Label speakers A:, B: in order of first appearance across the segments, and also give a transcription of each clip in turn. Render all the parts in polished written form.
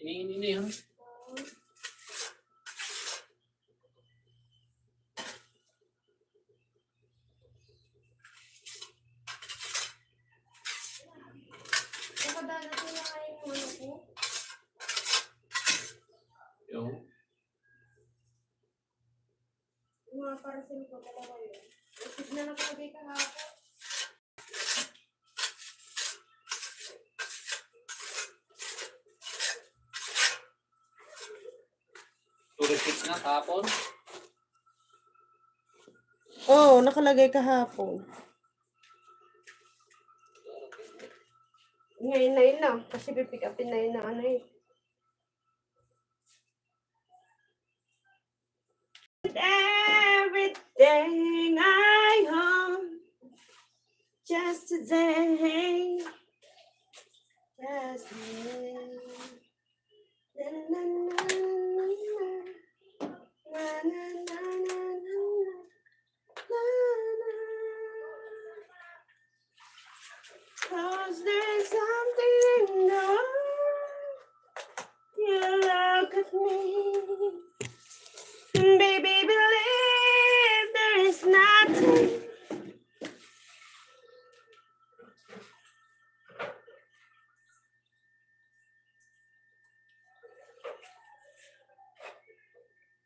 A: Iniinin na yun.
B: Nakadalatin na kayo yung ano ko.
A: Yung?
B: Yung mga parasin ko, dalawa yun. Isip na nakalagay kahapon.
A: Turipits na kahapon.
B: Oo, nakalagay kahapon. Ngayon na yun lang. Kasi pipick upin na yun na ano eh. Everything I own, just today, just today. Na na na na na na na na na na. 'Cause there's something in the world. You look at me. Baby, believe there is nothing.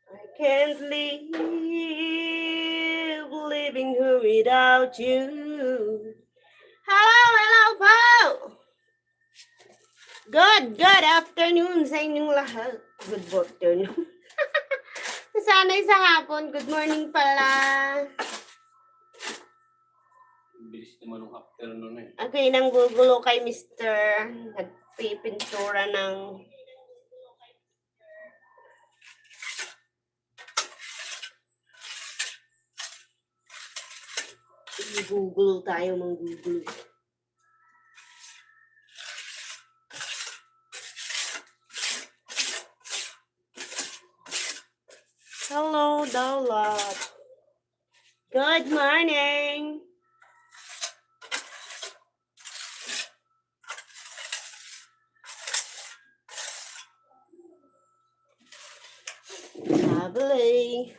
B: I can't live living here without you. Hello, Paul! Good afternoon sa inyong lahat. Good afternoon. Sana'y sa hapon. Good morning pala.
A: Bilis naman ng afternoon eh.
B: Okay, nang gugulo kay Mr. Nagpipintura ng... Gugulo tayo, manggugulo. Hello, Dawlat. Good morning. Lovely.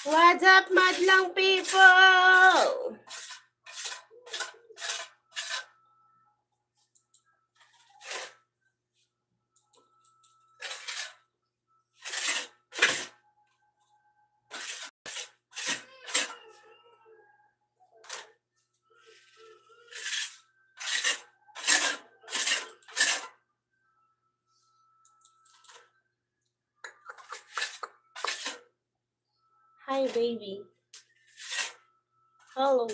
B: What's up, madlang people? Hi, baby. Hello.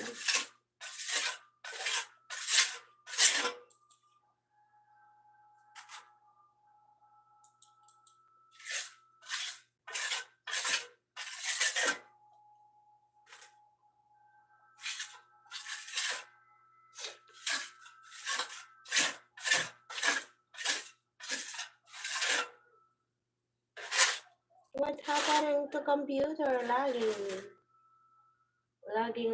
B: What happened to computer lagging? Lagging.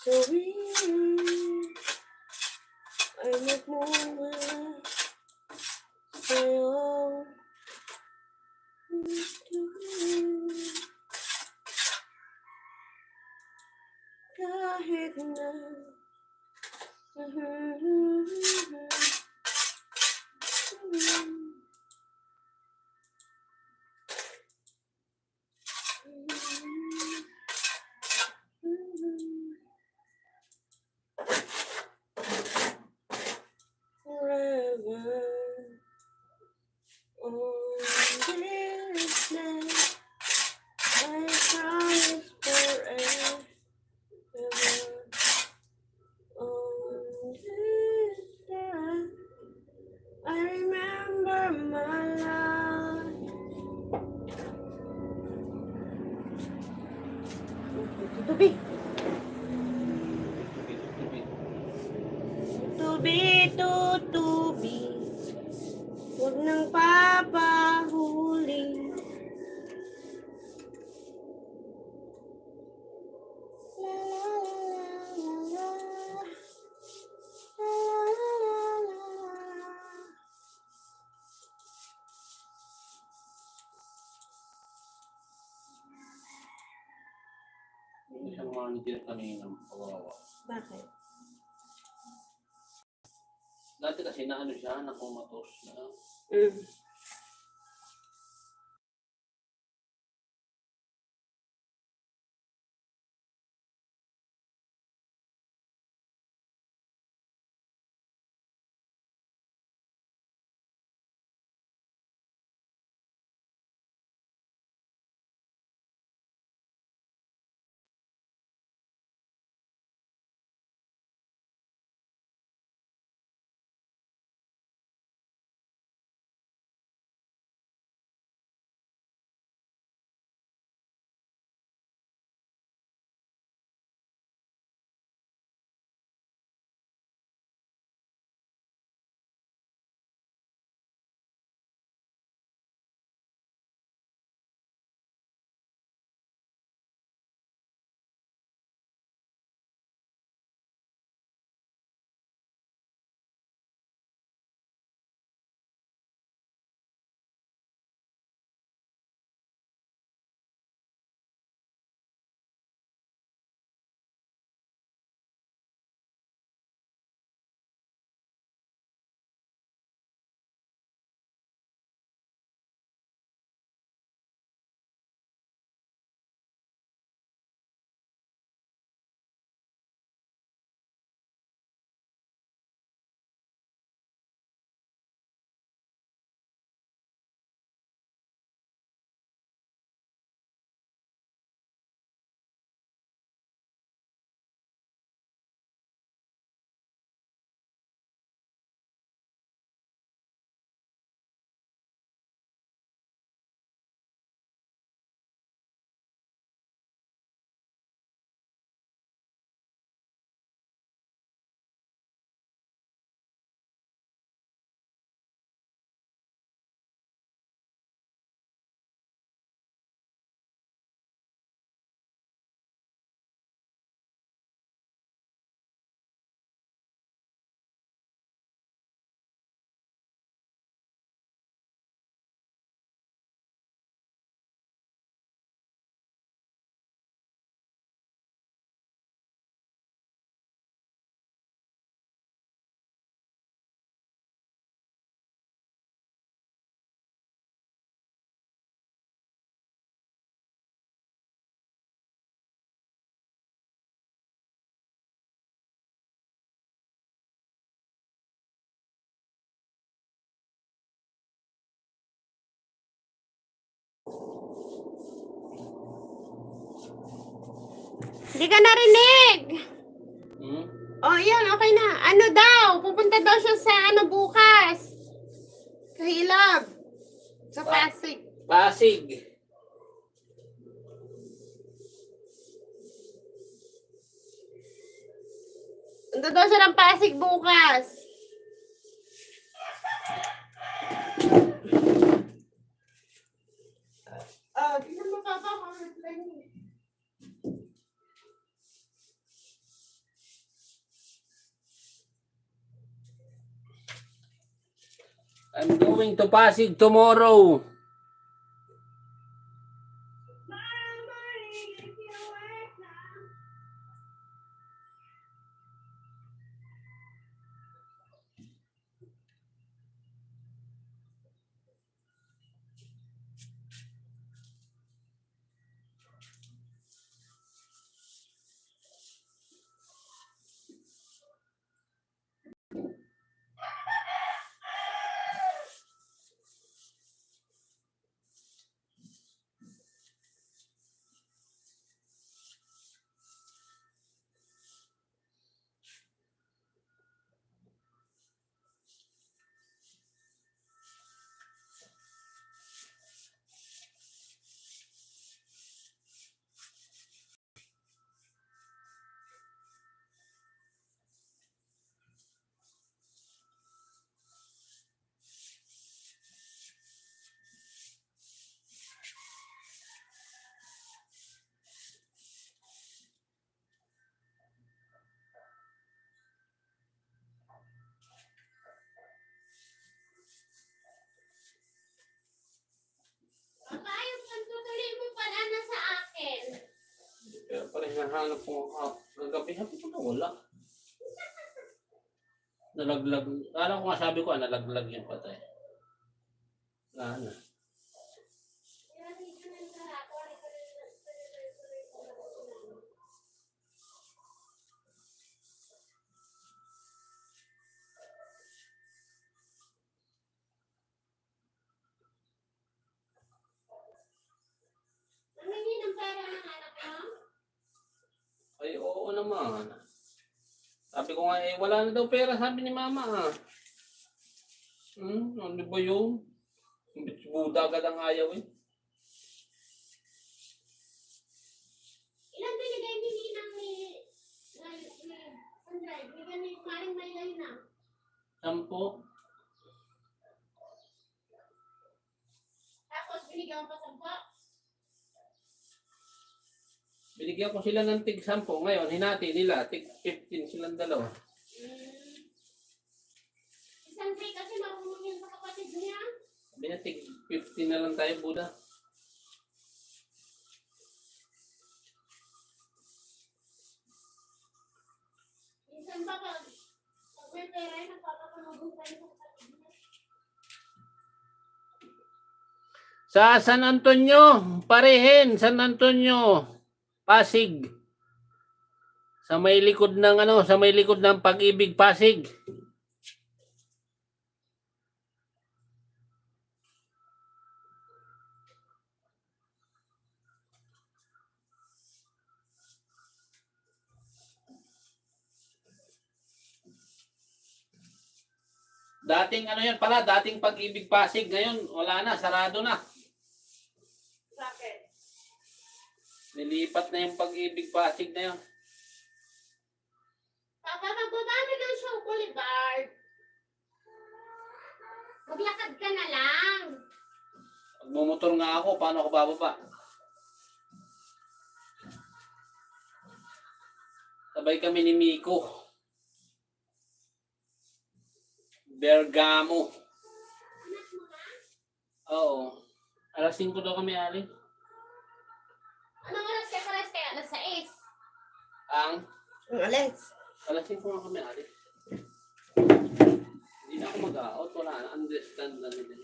B: tuwing ay nagmumula sa'yo. Kahit na forever on this land, I promise forever on this land, I remember my life. Tubi, tubi, tutubi, huwag nang papahuli. La la la la la la la la.
A: Yung isang manager kanina, kawawa.
B: Bakit?
A: Dati kasi na ano siya, nakumatos na.
B: Hindi ka narinig. Oh, yan, okay na. Ano daw? Pupunta daw siya sa bukas. Kahilab. Sa Pasig.
A: Pasig.
B: Punta daw siya ng Pasig bukas. Tingnan mo papa, comment lang niya.
A: I'm going to Pasig tomorrow.
B: Papa, yung pagtutuloy mo pala na sa akin.
A: Pero parang hinahanap ko kagabi. Sabi ko na wala. Nalaglag. Alam ko nga sabi ko, nalaglag yung patay. Na.
B: Nangingi ng pera ng anak mo?
A: Ay, oo naman. Sabi ko nga, wala na daw pera, sabi ni mama. Ano ba yun? Buda agad ang ayaw eh.
B: Ilan binigay ni Ninang ni Sandra? Bigyan ni Maring Maylay na.
A: 10.
B: Tapos binigyan mo pa 10.
A: Binigyan ko sila ng tig 10. Ngayon, hinati nila. Tig 15 silang dalawa.
B: Si Sandra kasi marunong yun sa kapatid niya.
A: Sabi niya, tig 15 na lang tayo, Buda.
B: Minsan ba pag may pera yun, nagpapapanabong tayo sa kapatid niya.
A: Sa San Antonio, Parehin, San Antonio, Pasig. Sa may likod ng Pag-ibig, Pasig. Dating dating Pag-ibig, Pasig. Ngayon, wala na, sarado na.
B: Bakit?
A: Nilipat na yung Pag-ibig, Pasig na yun.
B: Papa, magbabami ng show Boulevard. Maglakad ka na lang.
A: Magmumotor nga ako, paano ako bababa? Sabay kami ni Miko. Bergamo.
B: Anak mo ka?
A: Oo. Alas 5 daw kami, Ali.
B: Anong oras ka? Alas kaya? Alas 6.
A: Ang?
B: Alas.
A: Alas 5 nga kami, Ali. Hindi na ako mag-out. Wala na. Understand na nila.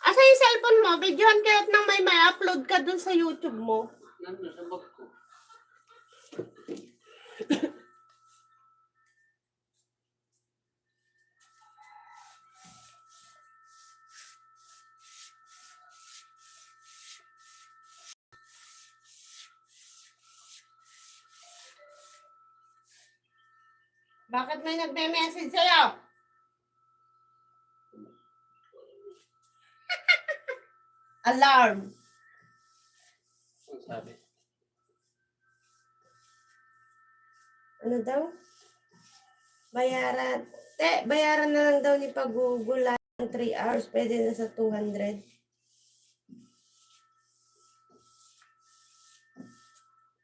B: Asa yung cellphone mo? Videohan kaya't nang may upload ka dun sa YouTube mo.
A: Nandun sa bag ko.
B: Bakit may nagme-message sa'yo? Alarm.
A: Ang sabi?
B: Ano daw? Bayaran. Bayaran na lang daw ni Pag-Google ng 3 hours. Pwede na sa 200.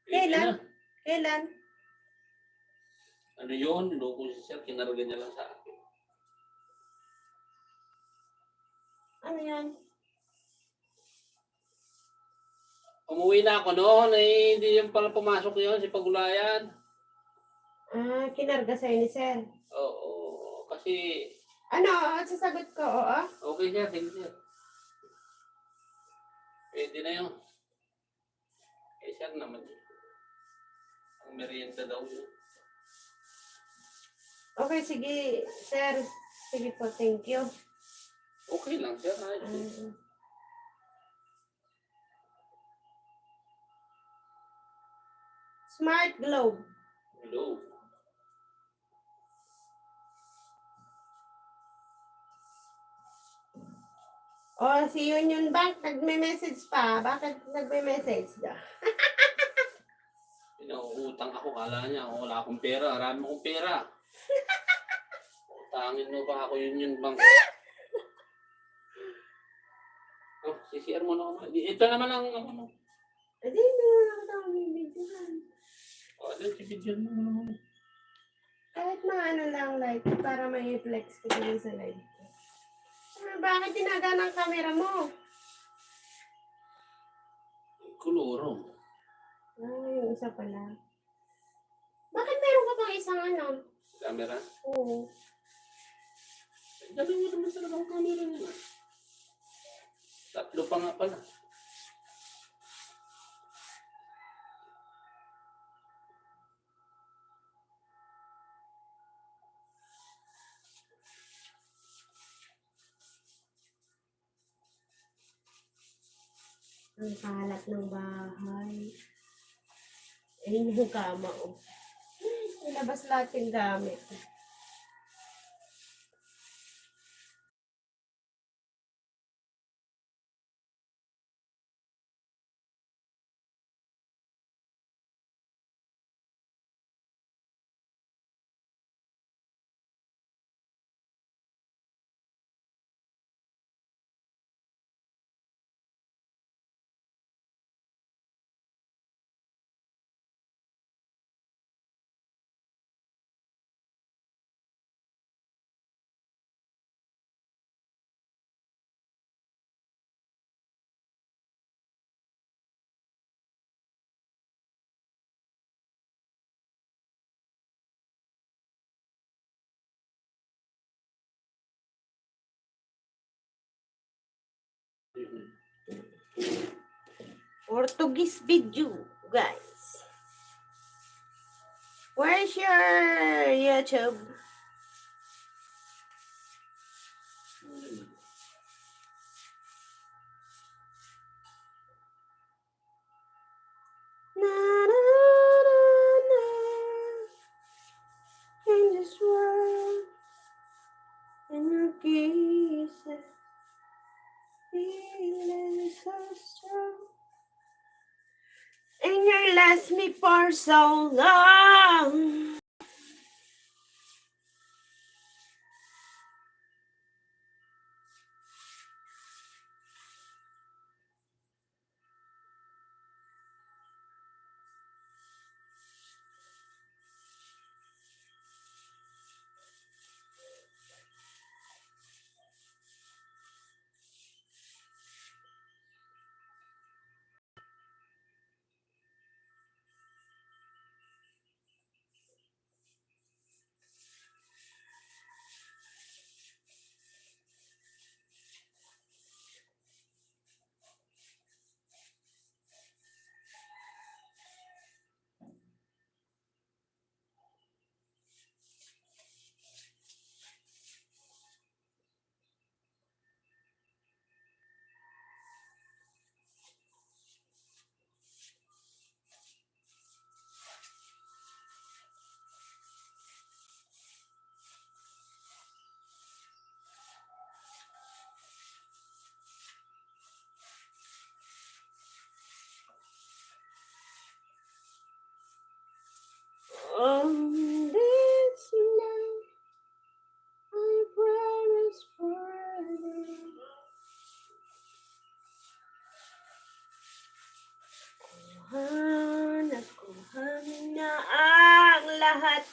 B: Kailan? Kailan?
A: Ano yun? Loko si sir, kinarga niya lang sa akin.
B: Ano yan?
A: Umuwi na ako noon, eh, hindi yung pala pumasok yun, si Pagulayan.
B: Kinarga sa'yo ni sir.
A: Oo, kasi,
B: Ano, sasagot ko, oo?
A: okay sir, sige sir. Pwede na yun. Eh, sir naman yun. Ang merienda daw yun.
B: Okay, sige, sir. Sige po, thank you.
A: Okay lang sir, ayos eh.
B: Smart Globe.
A: Hello.
B: Si Union Bank, nagme-message pa. Bakit nagme-message ka?
A: Pinauutang ako, kala niya, wala akong pera, marami akong pera. Utangin mo ba ako Union Bank? Oh, CCR mo na ako. Ito naman ang ano.
B: Hindi na lang bibigyan.
A: Oh, ito, bibigyan mo naman.
B: Kahit mga ano lang, like, para may flex ko din sa live. Bakit tinaga ng camera mo?
A: Kulurong.
B: Yung isa pala. Bakit meron ka pang isang ano?
A: Camera?
B: Oo.
A: Dalawa naman talaga ang camera niya. Tatlo pa nga pala.
B: Ang kalat ng bahay. Ayun yung kama, oh. Nilabas lahat yung gamit. Portuguese video, guys. Where's your YouTube? Na, na, na, na. In this world, in your kisses, feeling so strong. And you last me for so long.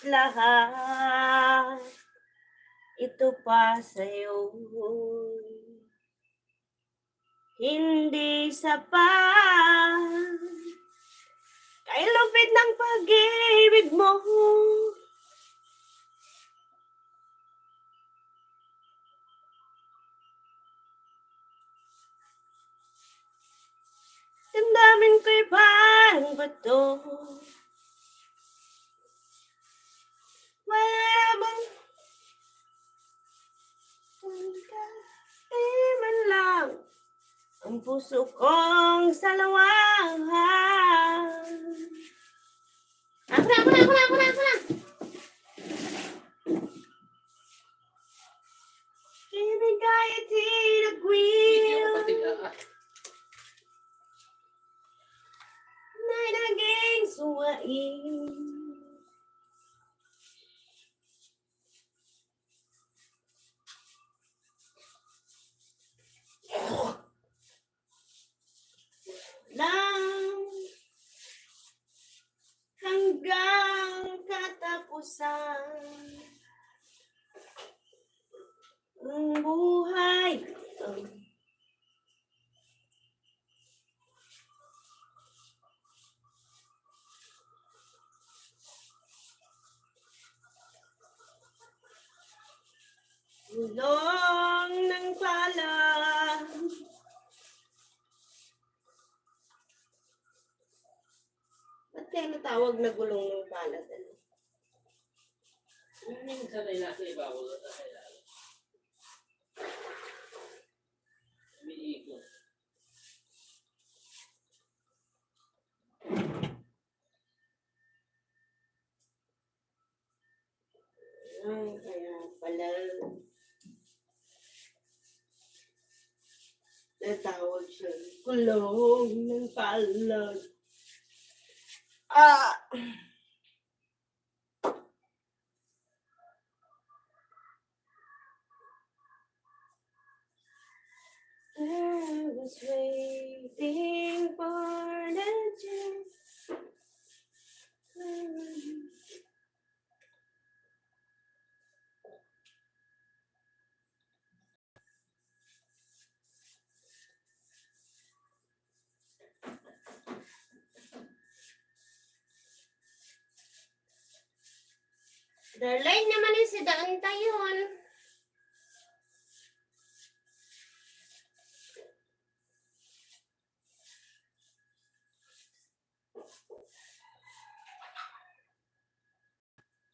B: lahat, ito pa sa'yo. Hindi sapat, kay lupit ng pag-ibig mo. Damdamin ko'y parang bato. Wala bang man lang ang puso kong salawahan. Ako na. Ibigay at hinagwil na naging suwain. Lang hanggang katapusan ng buhay. Ulong ng palad. Ba't kaya natawag na gulong ng palad?
A: Minsan ay nasa ibabaw at nasa ilalim. Umiikot.
B: Ay, kaya pala natawag siya gulong ng palad. I was waiting for the chance. Darling naman yung si Daan tayon.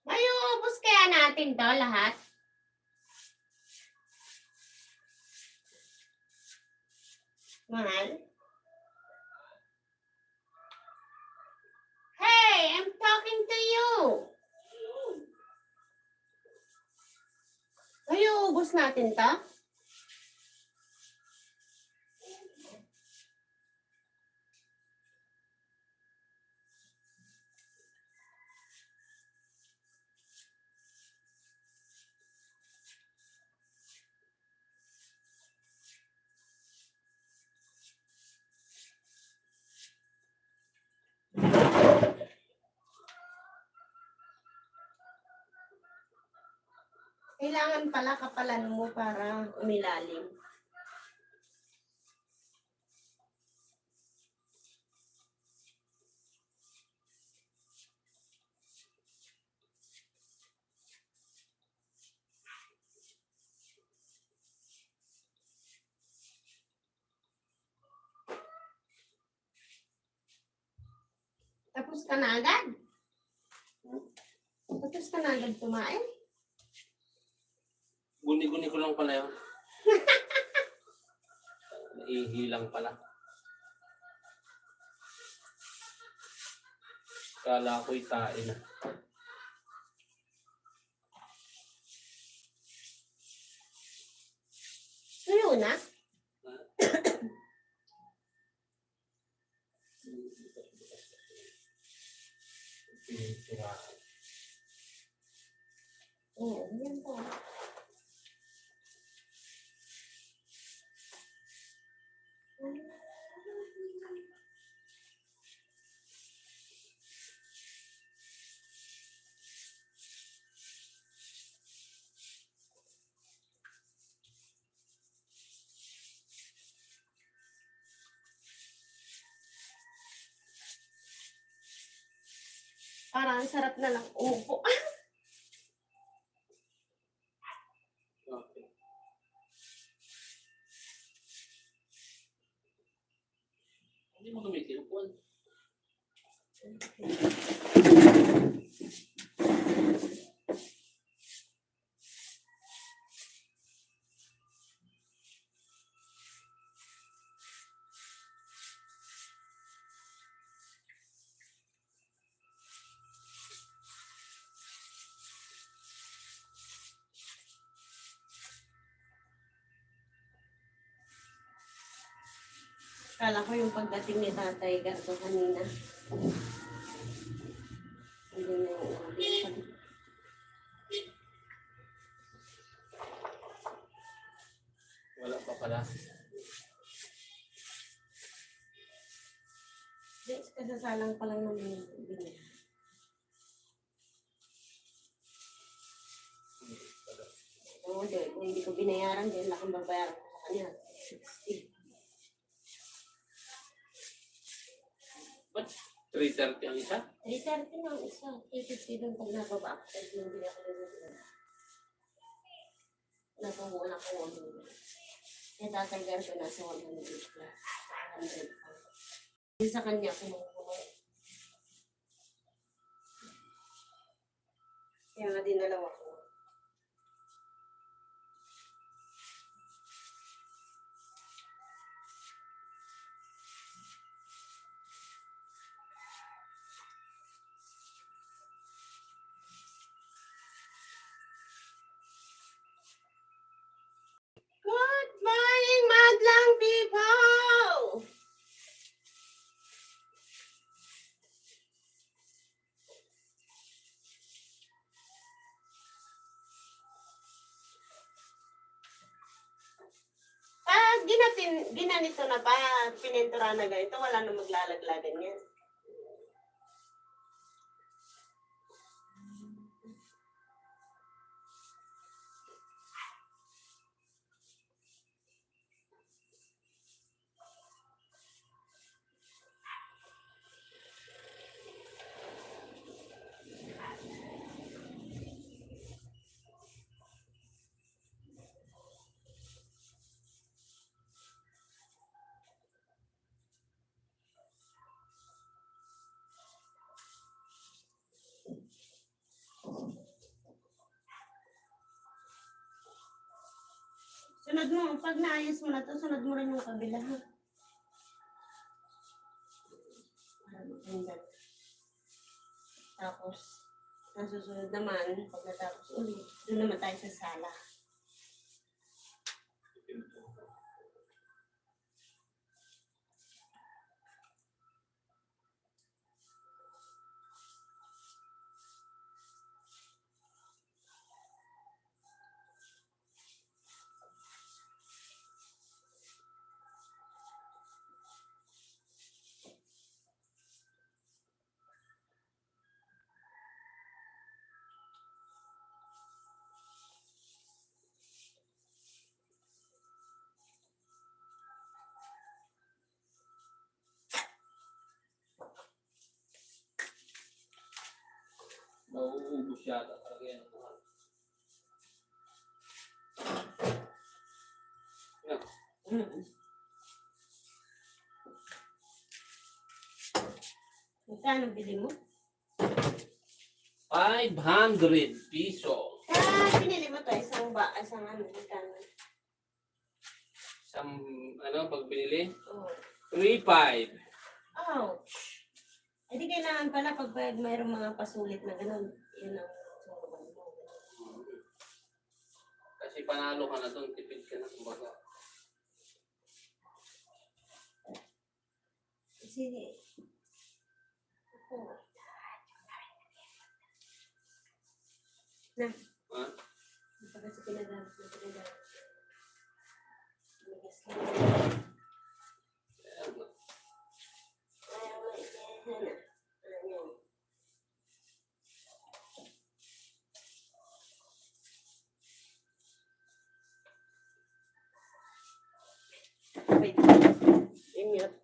B: Ay, ubos kaya natin to lahat? Mahal? Hey, I'm talking to you. Ay, ubos natin to? Kailangan pala kapalan mo para umilalim. Tapos ka na agad? Tapos ka na agad kumain?
A: Guni-guni ko lang pala yun. Naihilang pala. Kala ko'y tain na.
B: Tuyo na? Oo, yan po. Parang ang sarap na lang upo.
A: Okay. Hindi mo gamitin po.
B: Kala ko yung pagdating ni Tatay Gato kanina. Hindi na yung
A: Wala pa pala.
B: Kasasalang pa lang naman yung binili. Oo, kung hindi ko binayaran, dahil lakang babayaran ko sa kanya. 60.
A: Ba't 3:30 ang isa?
B: 330 na ang isa. 350 doon pag nababa ako. Kasi yung bili ako ng mga. Napamuha ko 100. Kaya tatanggal ko nasa 100 plus. 100. Yung sa kanya, kumukuha. Kaya nga dinalawa ko. Good morning, madlang people! Ginanito na ba, pinentura na ganito, wala na maglalaglagan yan. Sunod mo, pag naayos mo na to, sunod mo rin yung kabila, ha? Tapos, nasusunod naman, pag natapos ulit, doon naman tayo sa sala.
A: Nauubos yata talaga yan.
B: Magkano bili mo?
A: 500 piso.
B: Pinili mo to, isang ano, magkano?
A: Isang, pag binili?
B: Oo.
A: 3.5.
B: Ouch! Eh di kailangan pala pag mayroong mga pasulit na gano'n, yun ang sumaban mo.
A: Kasi panalo ka na doon, tipid ka na kumbaga.
B: Kasi, na,
A: Ha?
B: kasi pinagamit na pinagamit. Bigas lang.
A: Kaya nga.
B: Ayaw nga ito na. Ayan. Wait. I-mute.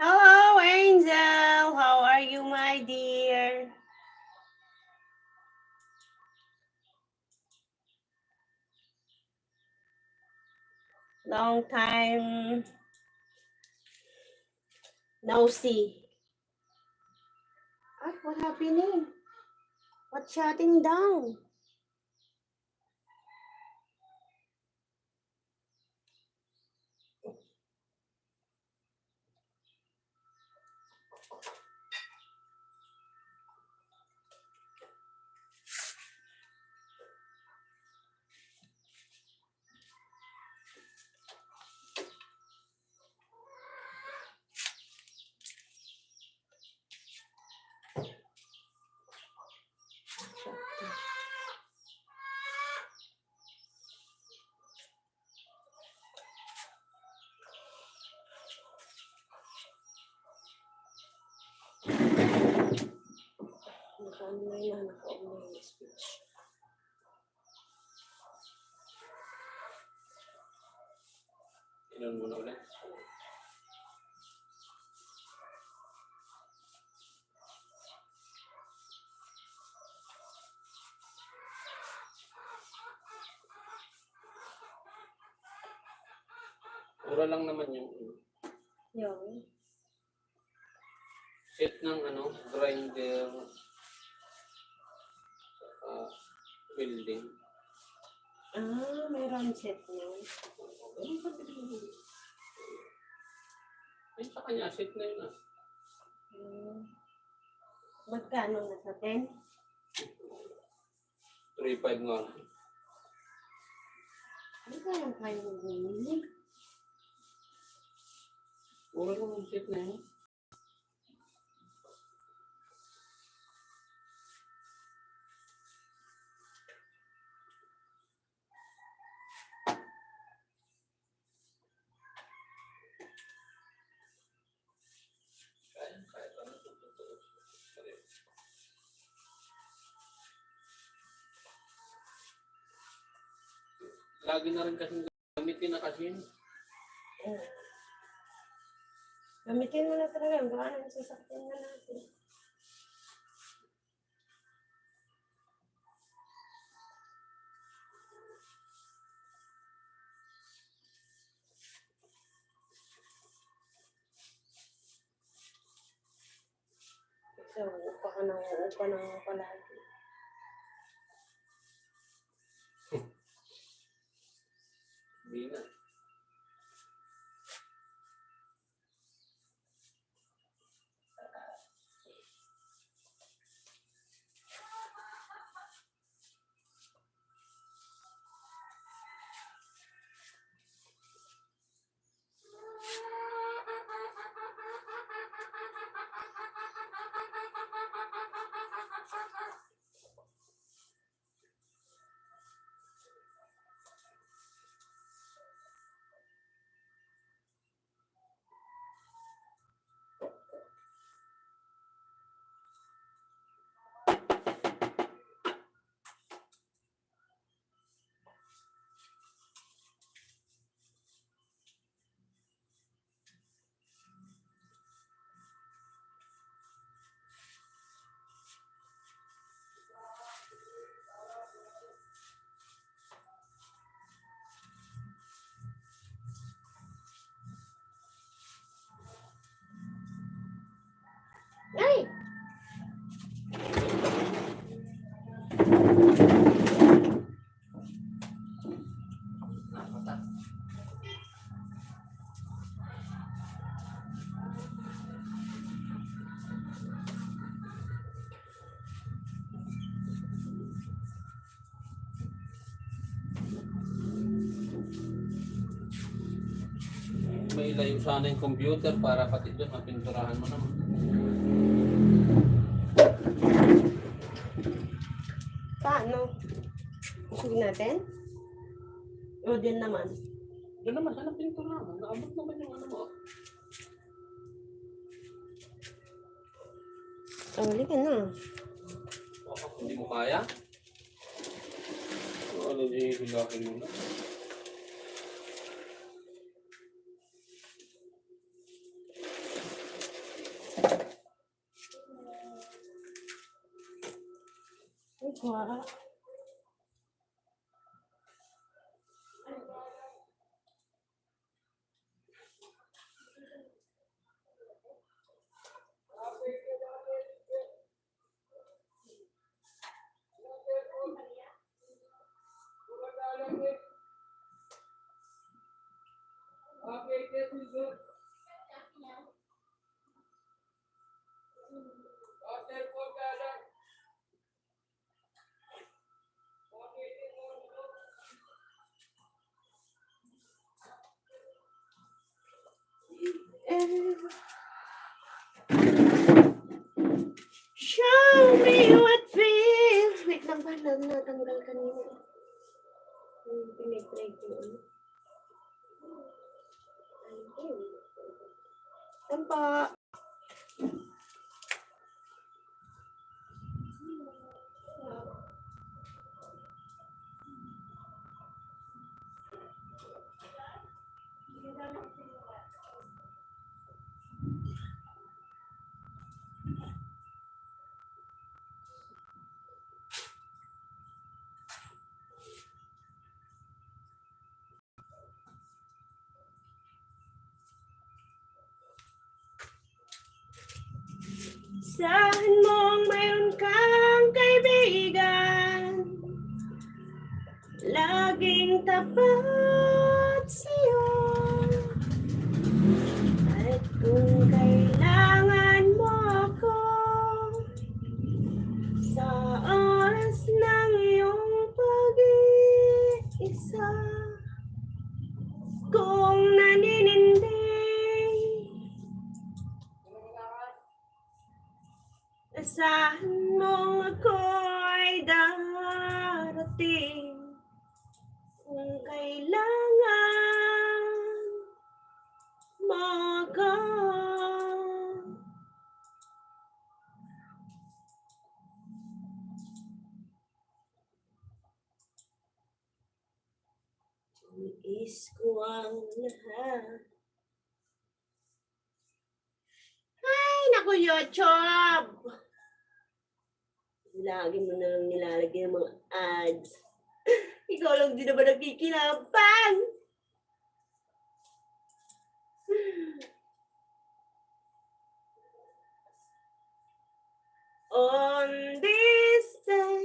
B: Hello, Angel. How are you, my dear? Long time no see. Ah, what happening? What's shutting down? Naka-online na, naka-online speech.
A: Ilan mo na ulit? Mura lang naman yung
B: Yung.
A: set ng grinder sa building.
B: Ah, mayroon set niyo.
A: Ganun pa din. Ay, sa kanya, set na yun ah.
B: Magkano na sa 10?
A: 3.5 nga.
B: Ano kaya kayo bumili?
A: Mura lang yung set na yun. Lagi na rin kasi gamitin na kasi yun.
B: Gamitin mo na talaga. Baka nang sasakyan na natin. So, upa ka ng palagi.
A: Hindi na.
B: Ay!
A: May ilayo sana yung computer para pati doon mapinturahan mo naman.
B: Paano? Usog natin? O din naman?
A: Doon naman sana pinturahan. Naabot naman yung ano mo.
B: Uli ka na.
A: Hindi mo kaya? Ano di hilakin mo na?
B: Wow. Show me what feels. Wait lang ba? Natanggal kanina. Pinag-try ko. Ayun. Saan pa? Saan mong mayroon kang kaibigan, laging tapat sa'yo. At kung kailangan mo ako sa oras ng iyong pag-iisa, kung naninindig, asahan mo ako ay darating kung kailangan mo ako. Tiis ko ang lahat. Ay, naku, YouTube! Lagi mo na lang nilalagay ang mga ads. Ikaw lang din naman nakikinabang. On this day.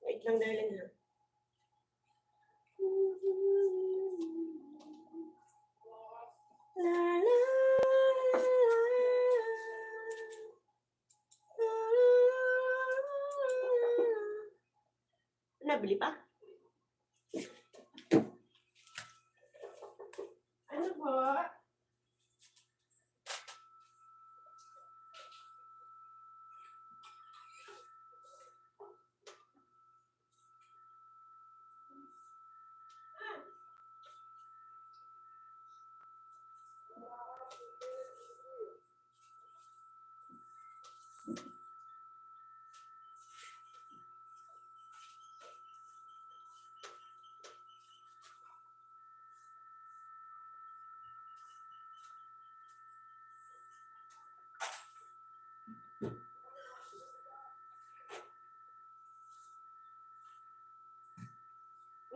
B: Wait lang, darling, ha? La la. Nabili pa? Ano po?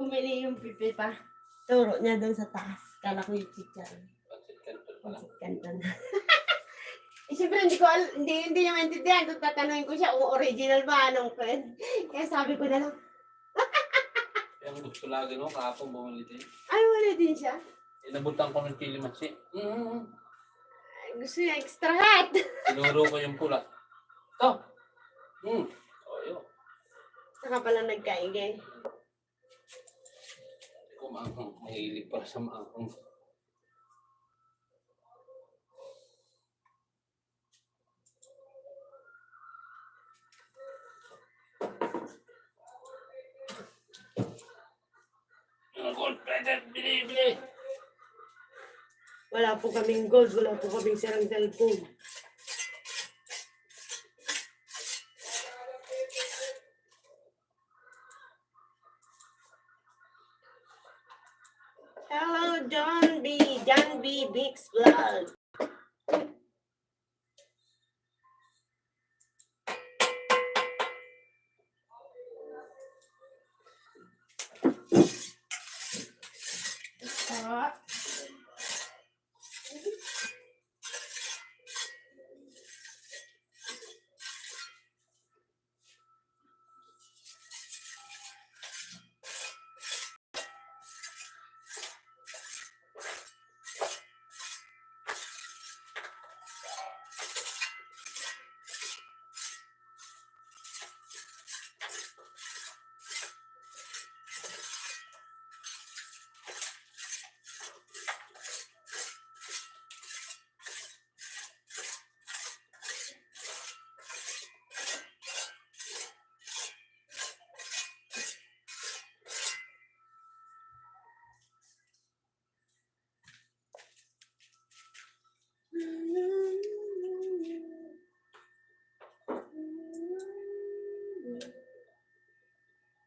B: Bumili yung pipi pa. Turo niya doon sa taas. Kala ko yung chicharon. Pansit canton. Eh, siyempre, hindi niya maintindihan. Kung tatanungin ko siya kung original ba, anong friend. Kaya sabi ko na lang,
A: Yung gusto lagi no, kahapon bumili din.
B: ay, wala din siya.
A: Inabutan ko ng chili matsi.
B: Ay, gusto niya extra hot.
A: Tinuro ko yung pula. Ito. O yun.
B: Saka pala nagkaingay.
A: Kumanghang. Mahilig para sa maanghang. Gold plated, bili.
B: Wala po kaming gold, wala po kaming sirang cellphone. Hello, John B. Big's Vlog. Ah.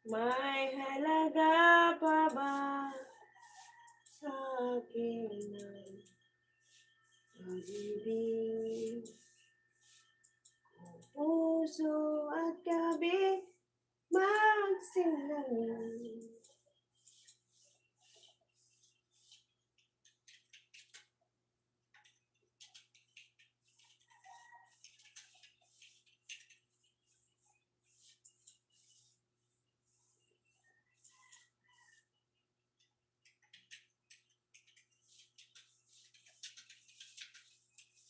B: May halaga pa ba sa akin ang pag-ibig? Ang puso at gabi magsilangan.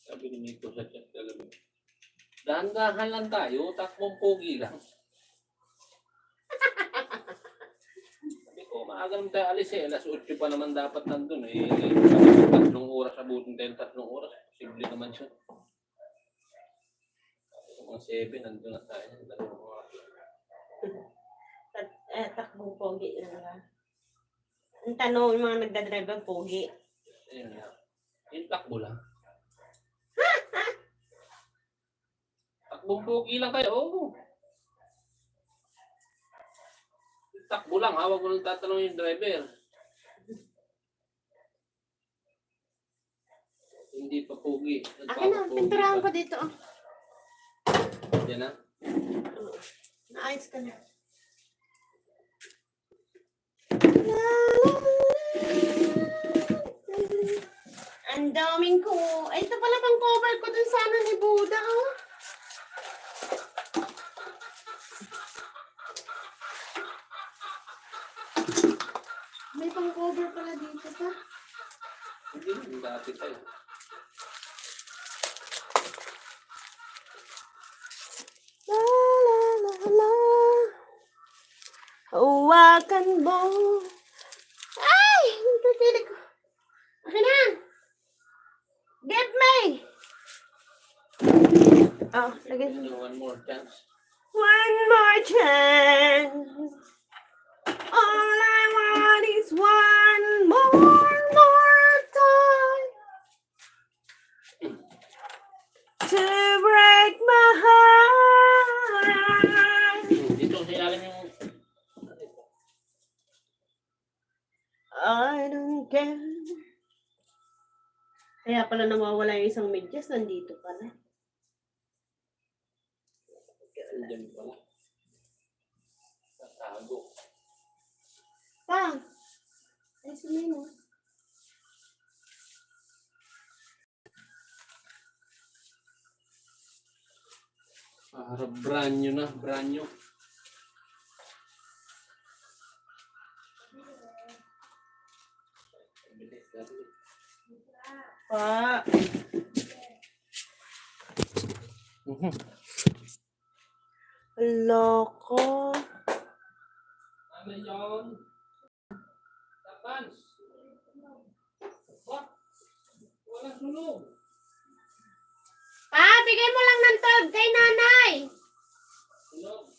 A: Sabi ni Miko sa chat, alam mo, dahan-dahan lang tayo, takbong pogi lang. Sabi ko, maaga naman tayo alis eh, alas 8 pa naman dapat nandun eh. 3 oras, abutin tayo 3 oras. Posible naman siya. Mga 7, nandun na tayo.
B: Takbong pogi lang ba? Ang tanong, yung mga nagdadrive ang pogi.
A: Ayun na. Yung takbo lang. Takbong pogi lang kayo, oo. Takbo lang, hawag mo lang tatanong yung driver. Hindi pa pogi.
B: Akin na, pinturahan ko dito.
A: Yan na.
B: Naayos ka na. Ang daming ko. Ay, ito pala pang cover ko dun sa ano ni Buda, oh. May pang cover pala dito pa.
A: Hindi, hindi dati tayo.
B: La la la la. Hawakan mo. Ay! Tutulig ko. Okay na. Give me. Oh, lagay mo.
A: One more chance.
B: One more chance. All I want is one more time to break my heart.
A: Dito sa ilalim yung...
B: I don't care. Kaya pala nawawala yung isang medyas, nandito pala.
A: Diyan pala. Tatago.
B: Pa! Ay, sumay mo.
A: Brand new na, brand new.
B: Pa! Loko.
A: Ano yun? Tapans. What? Walang sunog.
B: Pa, bigay mo lang ng tog kay nanay.
A: Sunog.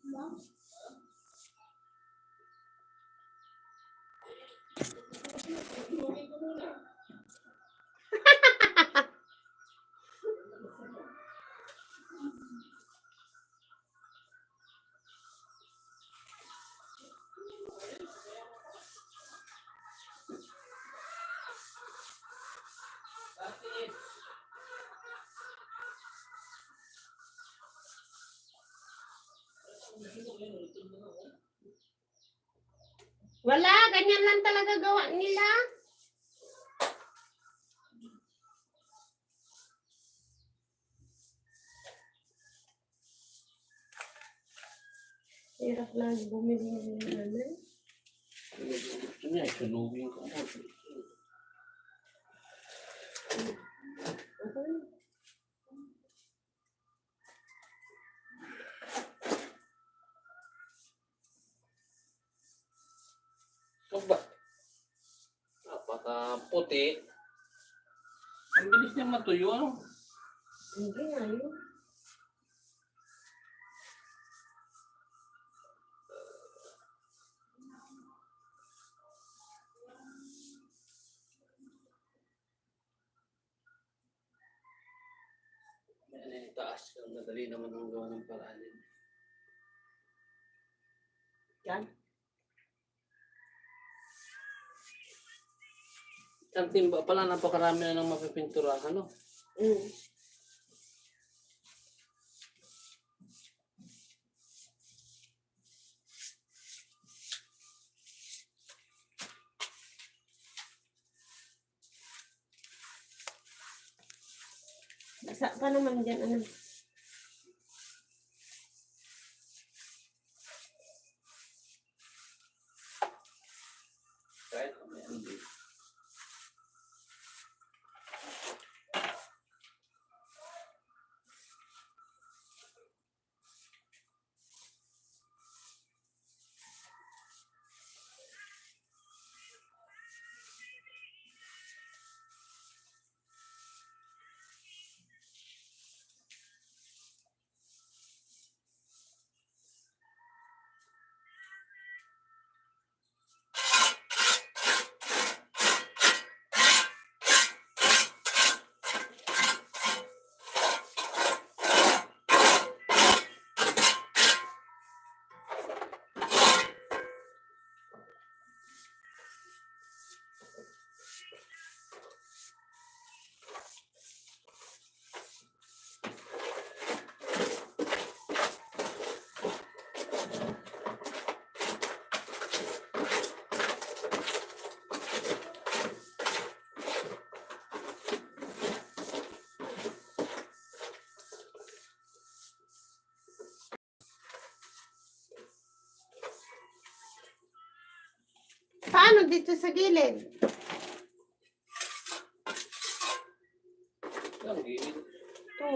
A: Sunog.
B: Wala, ganyan lang talaga gawa nila. Hirap lang bumili ng ano.
A: Gusto niya, sunugin ko mo. So ba? Napaka-puti. Ang bilis niya matuyo, ano?
B: Hindi nga yun.
A: Ano yung taas? Madali naman ang gawa ng paraan yun.
B: Yan.
A: Ang timba pala, napakarami na ng mapipinturahan, no?
B: Mm. Basa pa naman dyan, ano.
A: Kahit may ano din.
B: Paano dito sa gilid?
A: Ang gilid.
B: Ito.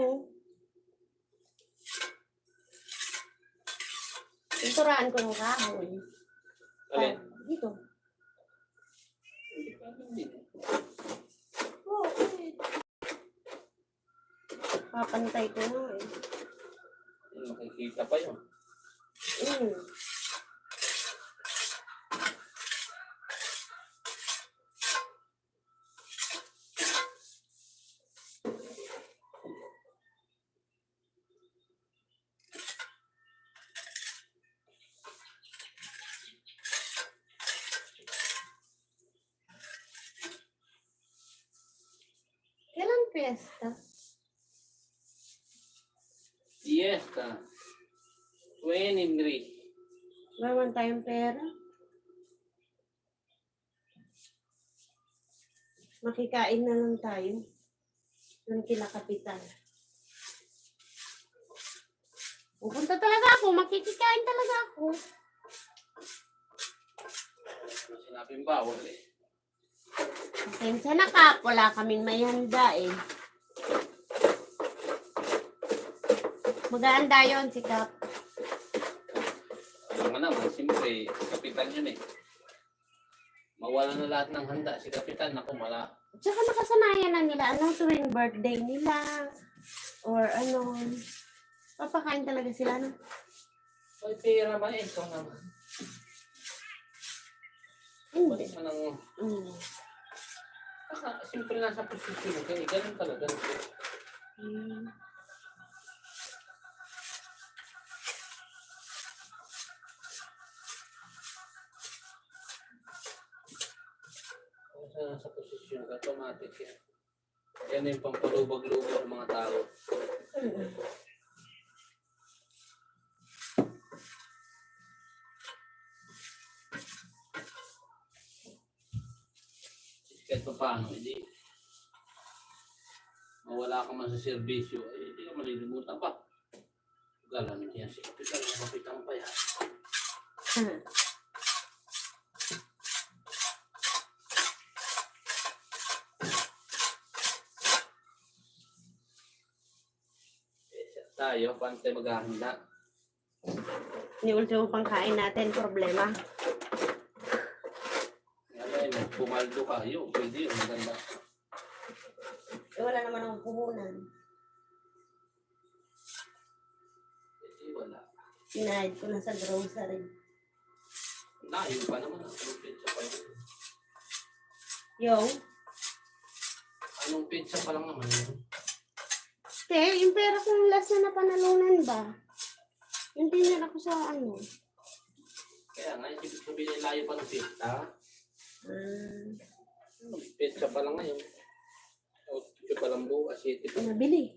B: Pinturaan ko ng kahoy.
A: Alin?
B: Dito.
A: Hindi pa rin din.
B: Oo, okay. Papantay ko na eh.
A: Makikita pa yun.
B: Mm. Kailan piyesta?
A: Fiesta. 23.
B: Naman tayong pera. Makikain na lang tayo. Ng kila kapitan. Pupunta talaga ako. Makikikain talaga ako.
A: Sinabing bawal eh.
B: Pasensya na ka. Wala kaming may handa eh. Mag-aanda yun si Kap.
A: Alam mo naman, siyempre, kapitan yun eh. Mawala na lahat ng handa. Si kapitan, naku, mala.
B: Tsaka nakasanayan na nila. Anong tuwing birthday nila. Or ano. Papakain talaga sila. No?
A: Ay, pera ba eh? Ito naman.
B: Hindi.
A: Balik mo ng...
B: Mm.
A: Siyempre nasa posisyon ka eh. Ganun talaga.
B: Mm.
A: Kung nasa posisyon ka, automatic yan. Yan yung pampalubag-lubag ng mga tao.
B: Mm.
A: kahit pa paano, hindi mawala ka man sa serbisyo, eh, hindi ka malilimutan pa. Galang yan si Kapitan, Kapitan pa yan. Tayo, paano tayo maghahanda?
B: Yung ultimo pangkain natin, problema.
A: Ano yun, pumaldo ka, yun, pwede yun, maganda.
B: Eh, wala naman akong puhunan.
A: Pwede, wala.
B: Pinahid ko na sa grocery.
A: Layo pa naman, anong pizza pa yun?
B: Yung?
A: Anong pizza pa lang naman yun?
B: Yung pera kong last na napanalunan ba? Yung dinala ko sa ano.
A: Kaya nga, ibig sabihin layo pa ng pizza. Pizza pa lang ngayon. O, pizza pa lang bukas, city pa.
B: Nabili.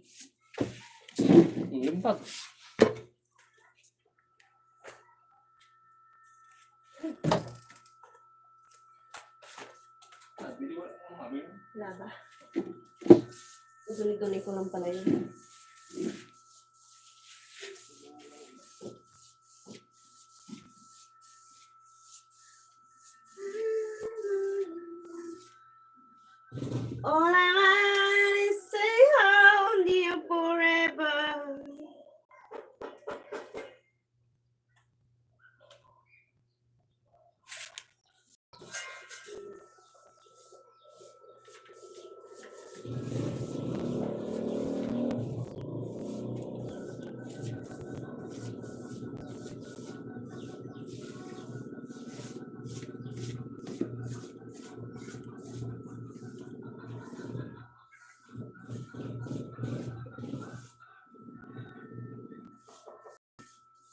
A: Yung bag. Nabili wala akong mami.
B: Wala ba? Duni-duni ko lang pala yun. All I want is to hold you forever.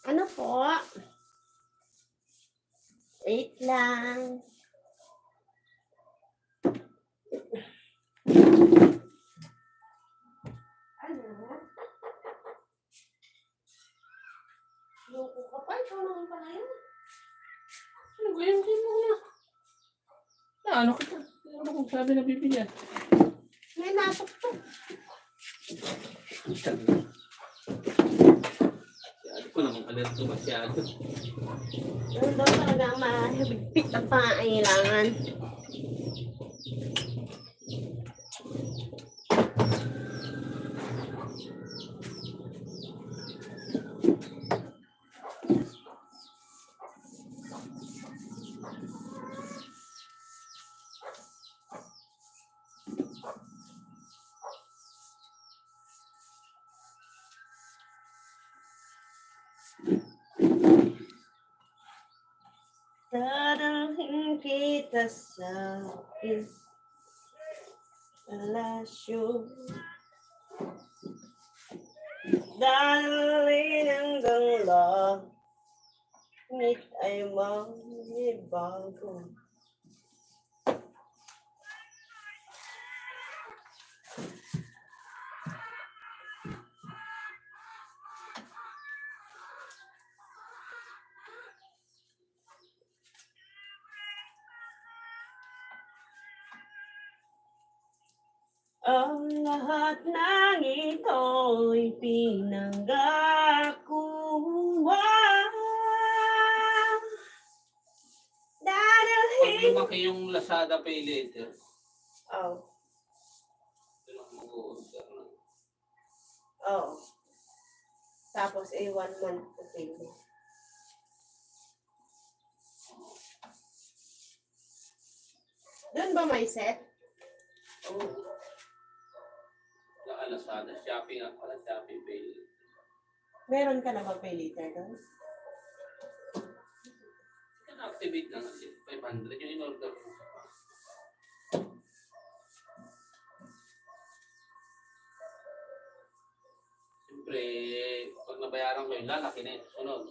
B: Ano po? Wait lang. Ano? Loko ka pa? Ikaw naman pala yun.
A: Ano ba yun? Hindi mo na. Ano kita? Ano kung sabi na bibigyan?
B: May natok to.
A: Masyado ko namang alerto masyado.
B: Yun daw talaga ang mahigpit ang pangailangan. Dadalhin kita sa aking palasyo. Dadalhin hanggang langit ay magbago. Ang lahat ng ito'y pinanggako.
A: Pag
B: Dadalhin.
A: lumaki yung Lazada Pay Later,
B: Oh,
A: ito lang mag-order na.
B: oh. Tapos 1 month to pay mo. Doon ba may set?
A: Oo. Saka Lazada, Shopee nga pala, Shopee Pay Later.
B: Meron ka na ba pay later doon?
A: Activate na kasi 500 yung in-order ko. Siyempre, pag nabayaran ko yun, lalaki na yun. Sunod.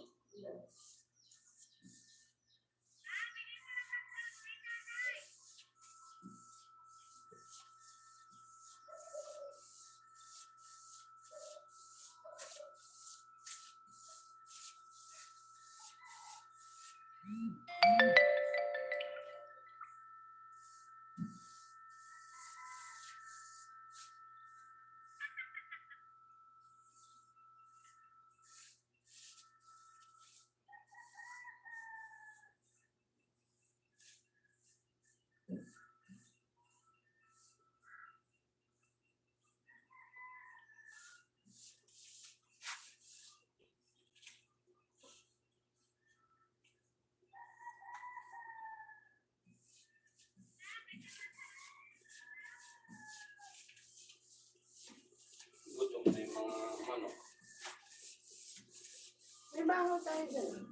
B: tayo dyan.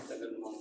A: Tagal mo.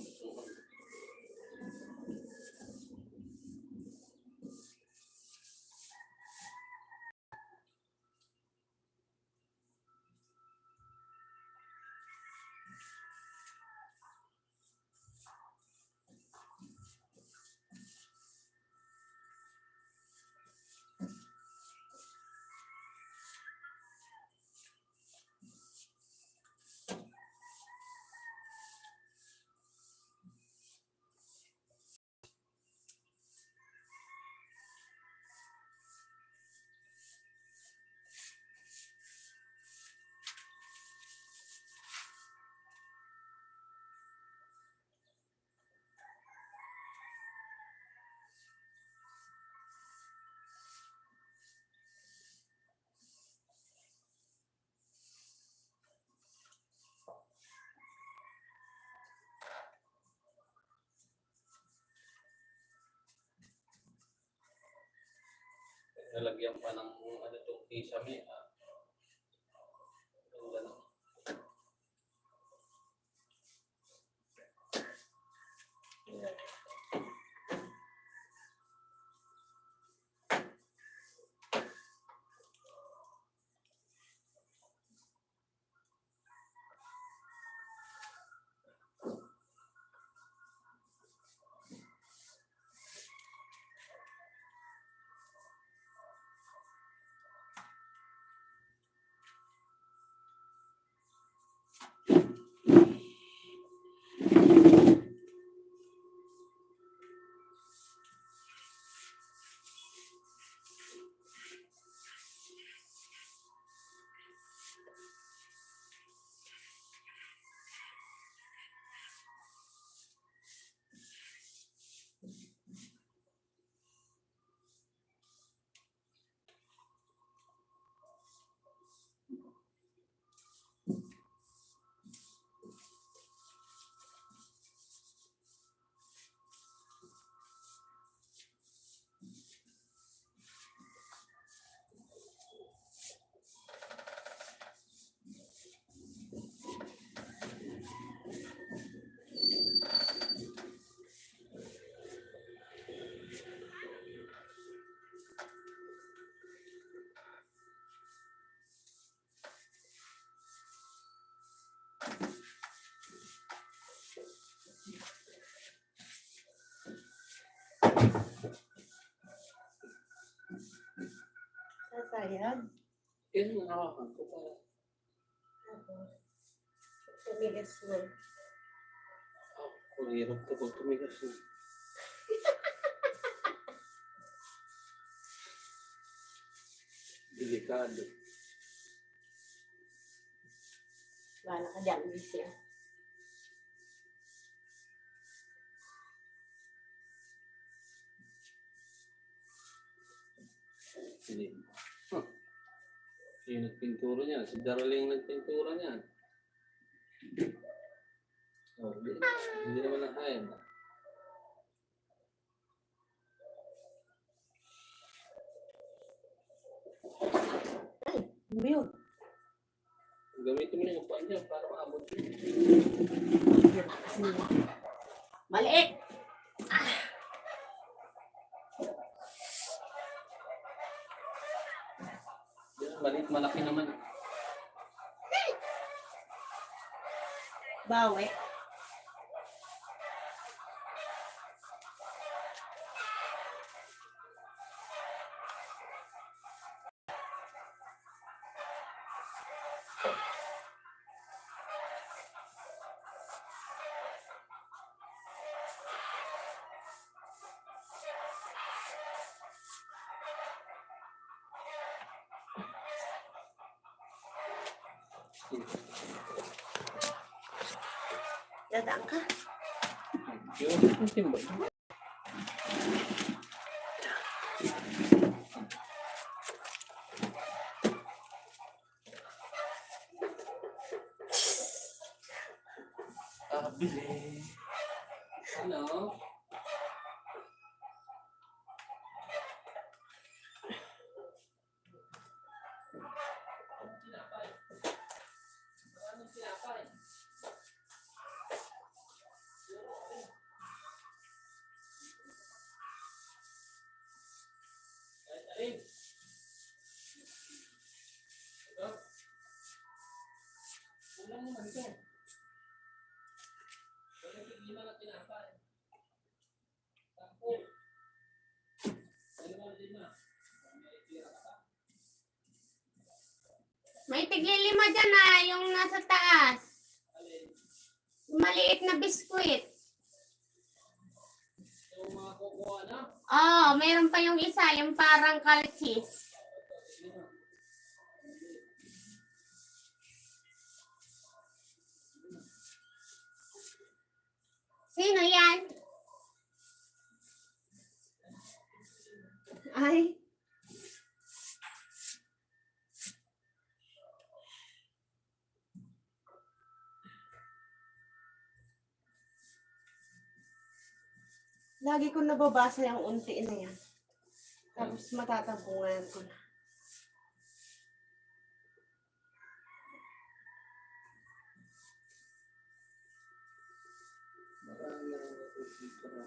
A: Nalagyan pa ng ano itong kisame. Ganda na.
B: Sasayag.
A: Yan ang hawakan ko para.
B: Tapos, tumigas na.
A: Kung hirap ko pag tumigas na. Delikado.
B: Wala ka dyan, busy ah.
A: Hindi. Yung nagpintura niya. Si Darling nagpintura niya. Oh, hindi naman nakaya.
B: Mute.
A: Gamitin mo na yung paan niya para maabot.
B: Maliit!
A: Yan, maliit, malaki naman.
B: Bawi. Dadaan ka.
A: Yung timbal. Bili. Ano? Tinapay. Ano tinapay?
B: May tiglilima dyan ah, yung nasa taas.
A: Alin?
B: Yung maliit na biskwit.
A: Yung mga kukuha na?
B: Oh, mayroon pa yung isa, yung parang kalchis. Sino yan? Ay. Lagi ko nababasa yung unti na yan. Tapos matatabungan ko na.
A: Marami na dito na.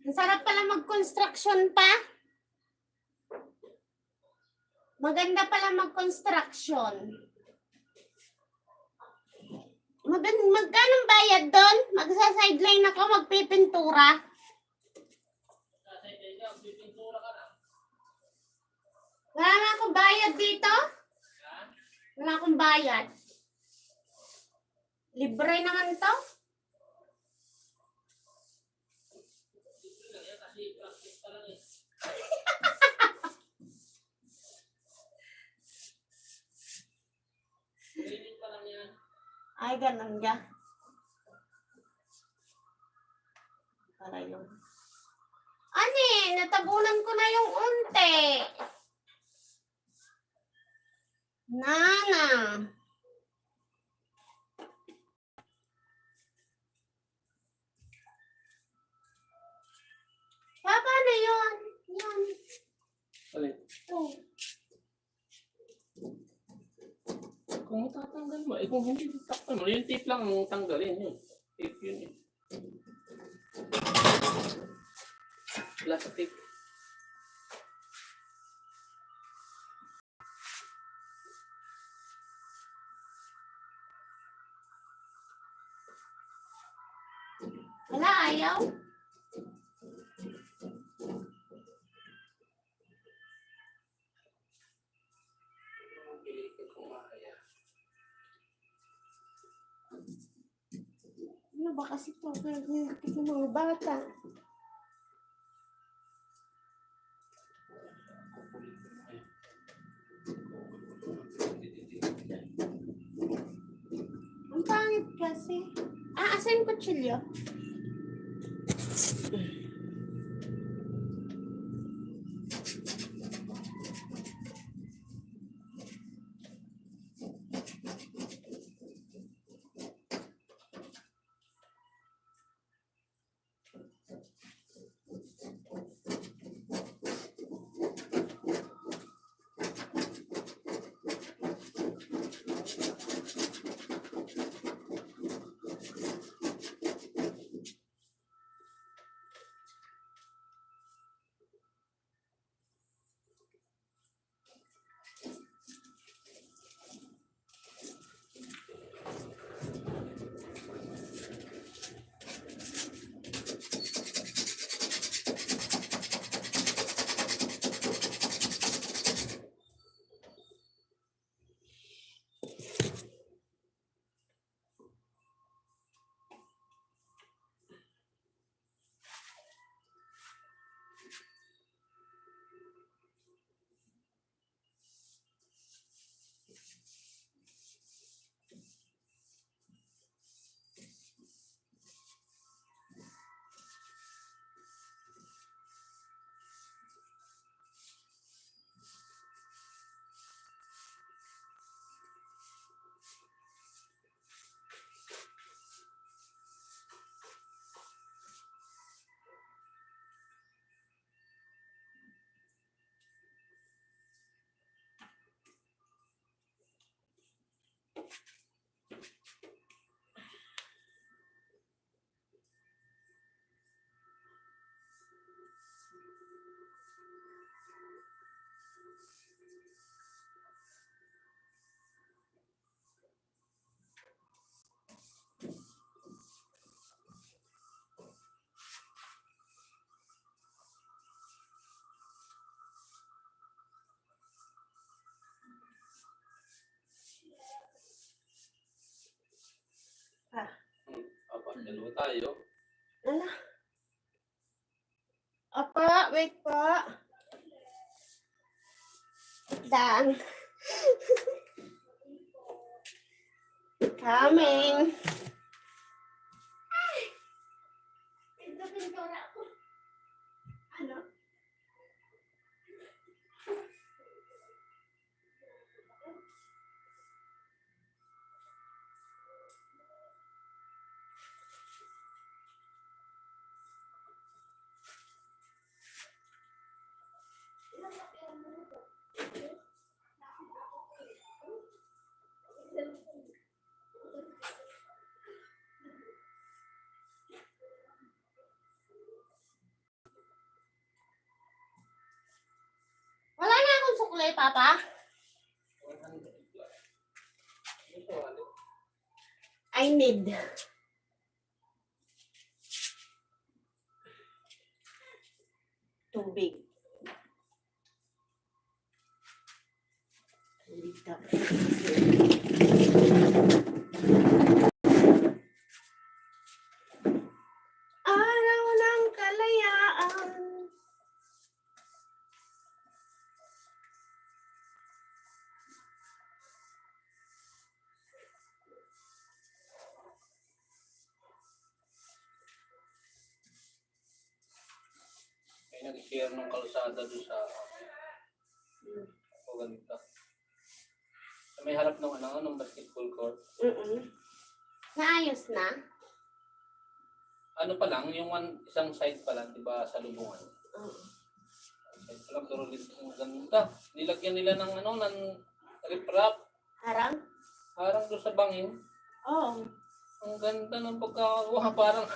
B: Ang sarap pala mag-construction pa. Maganda pala mag-construction. Magkano bayad doon? Magsa-sideline ako, magpipintura.
A: Sa-sideline ka, pipintura ka na.
B: Wala na akong bayad dito. Wala akong bayad. Libre naman to.
A: Kasi practice pa lang eh. Training pa lang yan.
B: Ay, ganun ka. Para yung... Ani, natabunan ko na yung unti. Nana. Paano yun? Yan.
A: Alin?
B: Oh.
A: Kung tatanggal mo, kung hindi tatanggal mo, yung tape lang ang tanggalin yun. Tape yun eh. Plastic.
B: Wala, ayaw. Ano ba kasi ito? Kasi mga bata. Ang pangit kasi. Asan yung kutsilyo?
A: tayo.
B: Ala. Apa, wait po. Daan. Coming. Ay! Ito pintura ko. Ano? Wala na akong sukle, Papa.
A: 100 plus. Ito, ano?
B: I need. Tubig. Tubig dapat. Araw ng kalayaan.
A: May nag-share ng kalsada doon sa ganito. Sa may harap ng ng basketball court.
B: Naayos na?
A: Ano pa lang, yung isang side pa lang, di ba, sa lubungan.
B: Oo.
A: Side pa lang, pero ang ganda. Nilagyan nila ng ng riprap.
B: Harang?
A: Parang doon sa bangin.
B: Oo.
A: Ang ganda ng pagkakawa, parang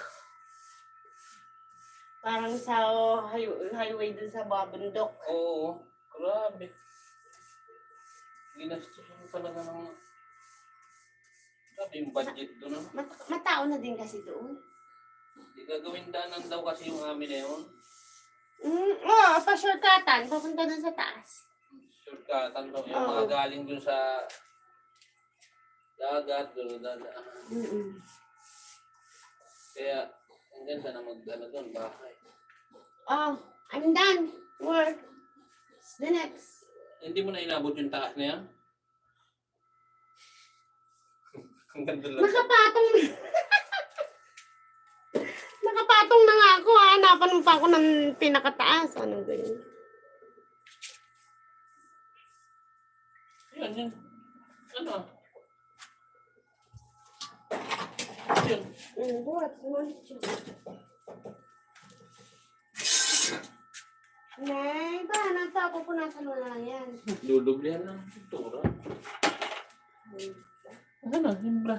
B: Parang sa highway dun sa babundok.
A: oo, grabe. Ginastos mo talaga ng grabe yung budget doon.
B: Matao na din kasi doon.
A: Di gagawin daanan daw kasi yung amin na yun.
B: Oo, pa-shortcutan. Papunta dun sa taas.
A: Shortcutan daw. Yung
B: Oo.
A: mga galing dun sa dagat, doon dadaan. Kaya, ang ganda na doon, bahay.
B: Oh, I'm done. Work. What's the next?
A: Hindi mo na inabot yung taas na yan? Ang ganda lang.
B: Nakapatong. Nakapatong na nga ako. Hanapan pa ako ng pinakataas. Ano ba yun?
A: Yan. Ano? Yun.
B: What? Nay, ba? Nagpapupunasan mo na lang yan.
A: Dudublihan ng pintura. Ano? Yung bra.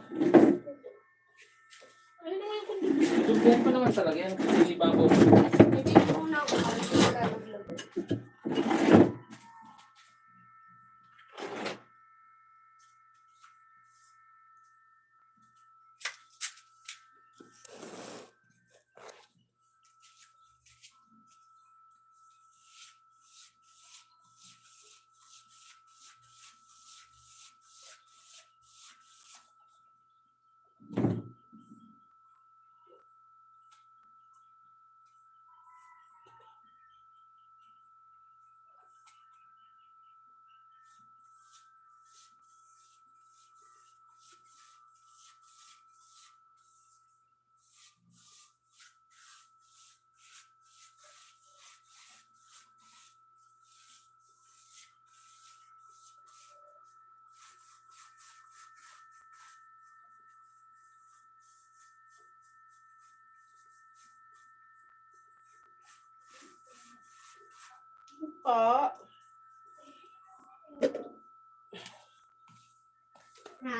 A: Ano naman kung dudublihan pa naman talaga yan. Kasi bago.
B: Hindi ko na ako. Po. Ha?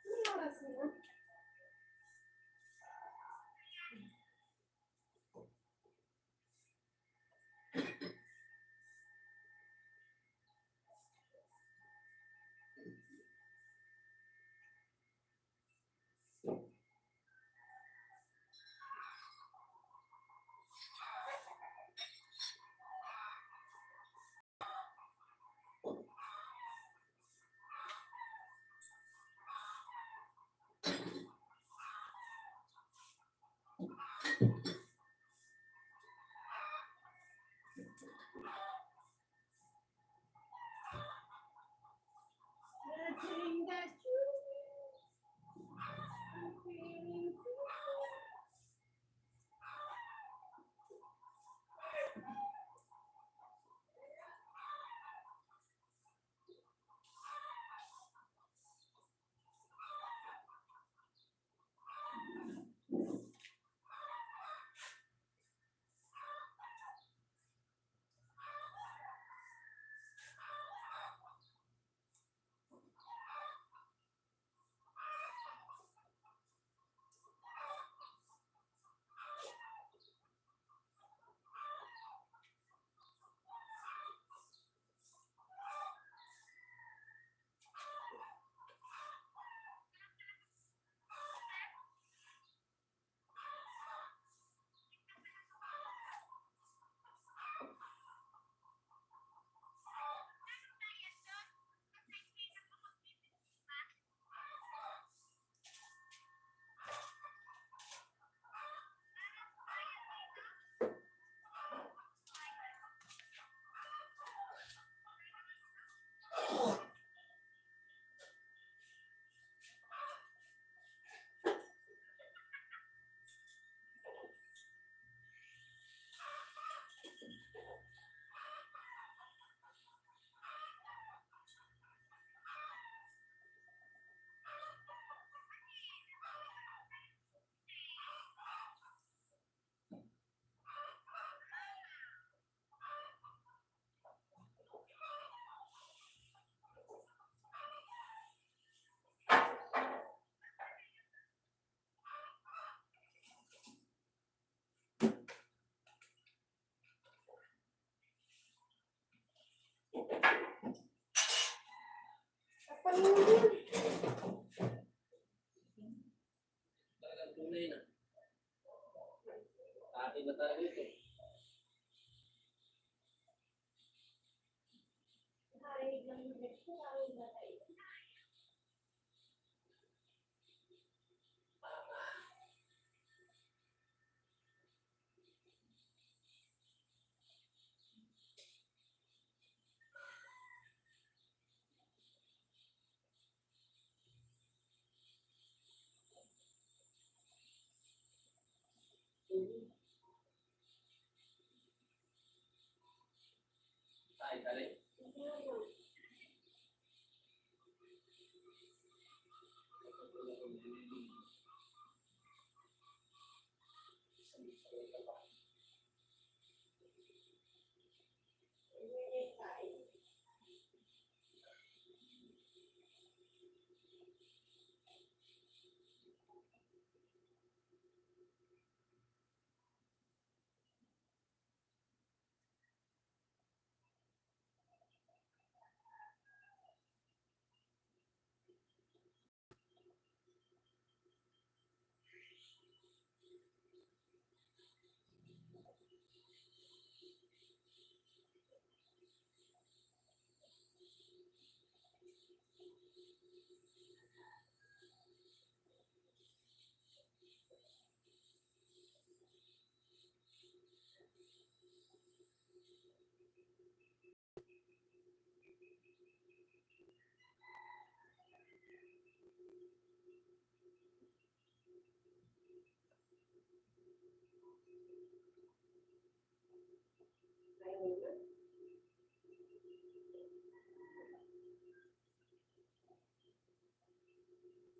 B: Anong oras na?
A: Talagang tunay na. Akin na tayo ito. Tayo tayo.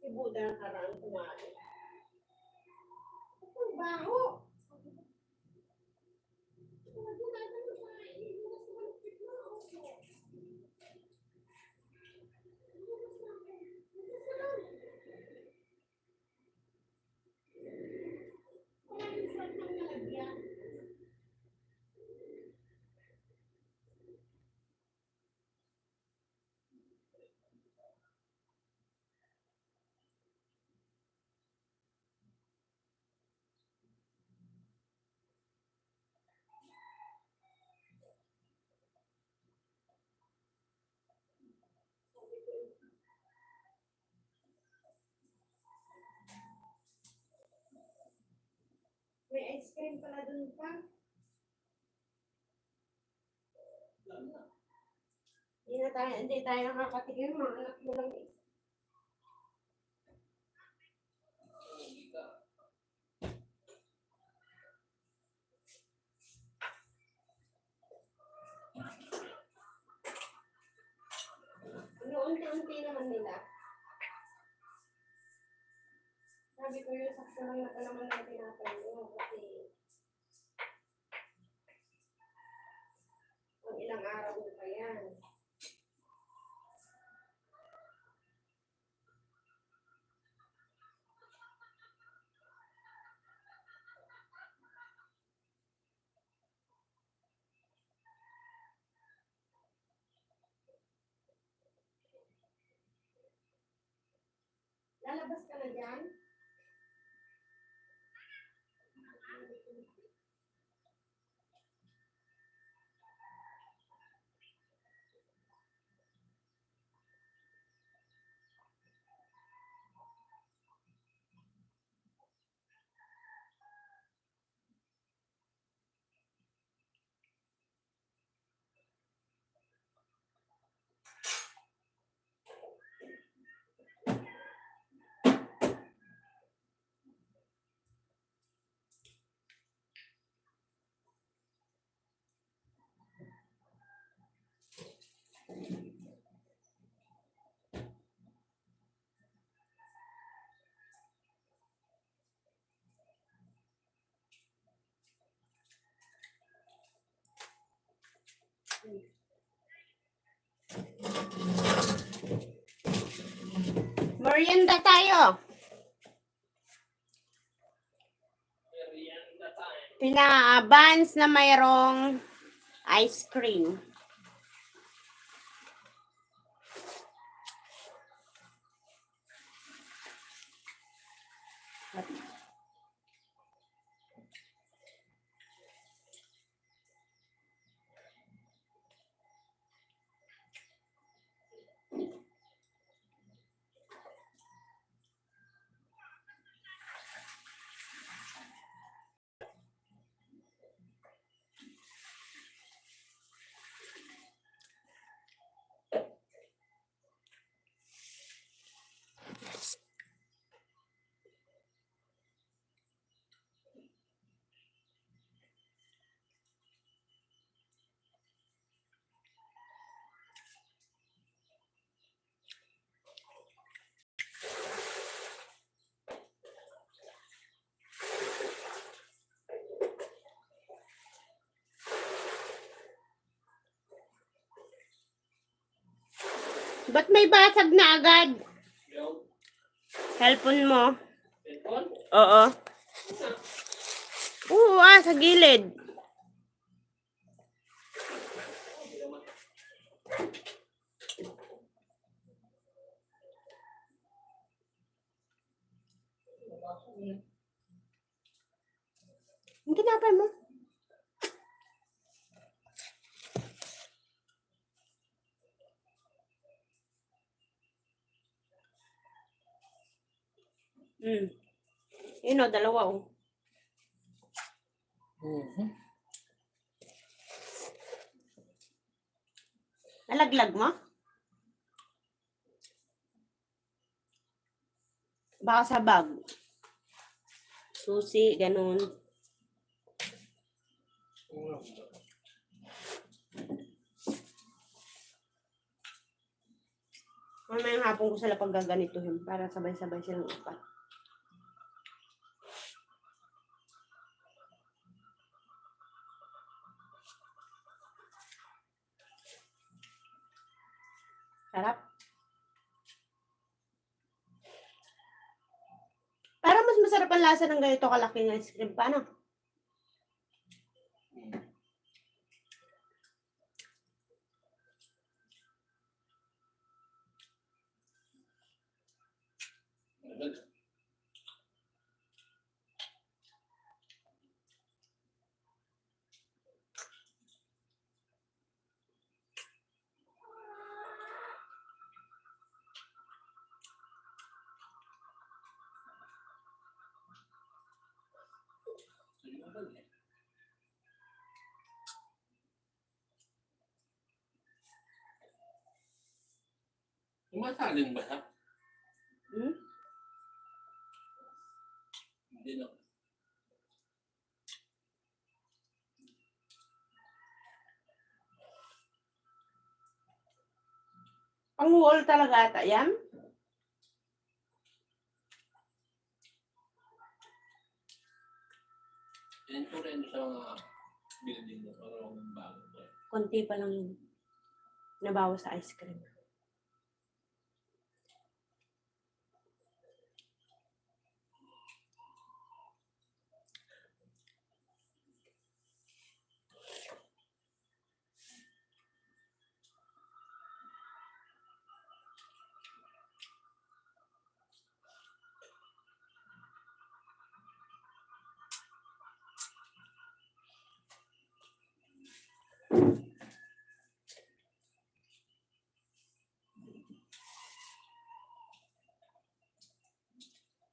B: Si Buda ang karang kumain. Ang baho. May ice cream pala dun pa. Hindi tayo nakakatikim. Mga anak mo lang eh. Unti-unti naman nila. Sabi ko yung sakto lang na pa naman ang tinatanong kasi ang ilang araw na pa yan. Lalabas ka na dyan? Merienda tayo. Pina-buns na mayroong ice cream. Ba't may basag na agad?
A: Yung
B: Cellphone mo?
A: cellphone.
B: Oo. Oo, sa gilid. Ang tinapay mo? Yun o, dalawa o. Nalaglag mo? Baka sa bag. Susi, ganun. Mamayang hapon ko sila paggaganituhin para sabay-sabay silang upat. Sarap. Parang mas masarap ang lasa ng ganito kalaking ice cream. Paano?
A: Sumasalin ba siya? Hindi na.
B: Pang-wall talaga ata yan?
A: Ito rin sa mga building na parang bago.
B: Konti pa lang yun. Nabawas sa ice cream.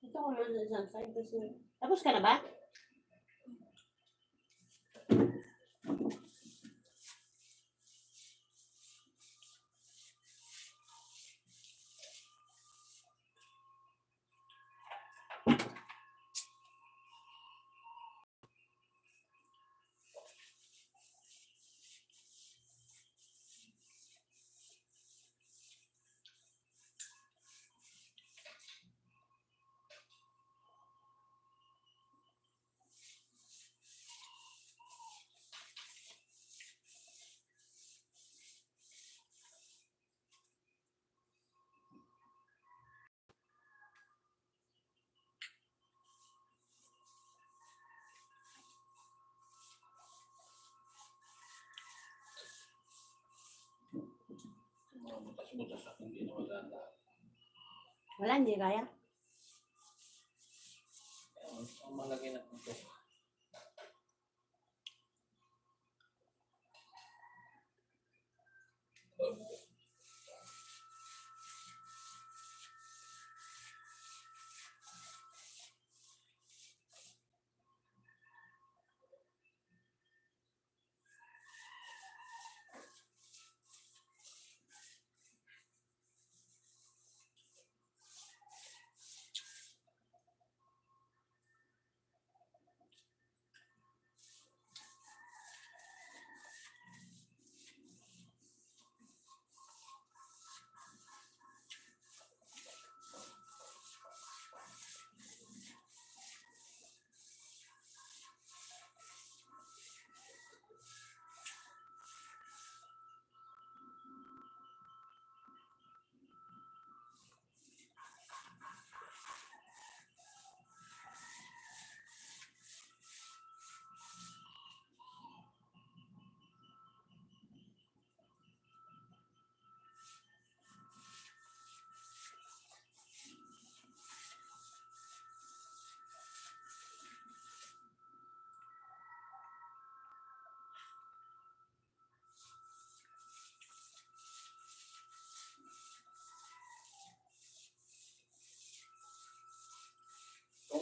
B: Ito ko naman sa isang side kasi... Tapos ka na ba?
A: Mga butas-butas at hindi na maganda.
B: Wala, hindi kaya.
A: Ang malaki na ito.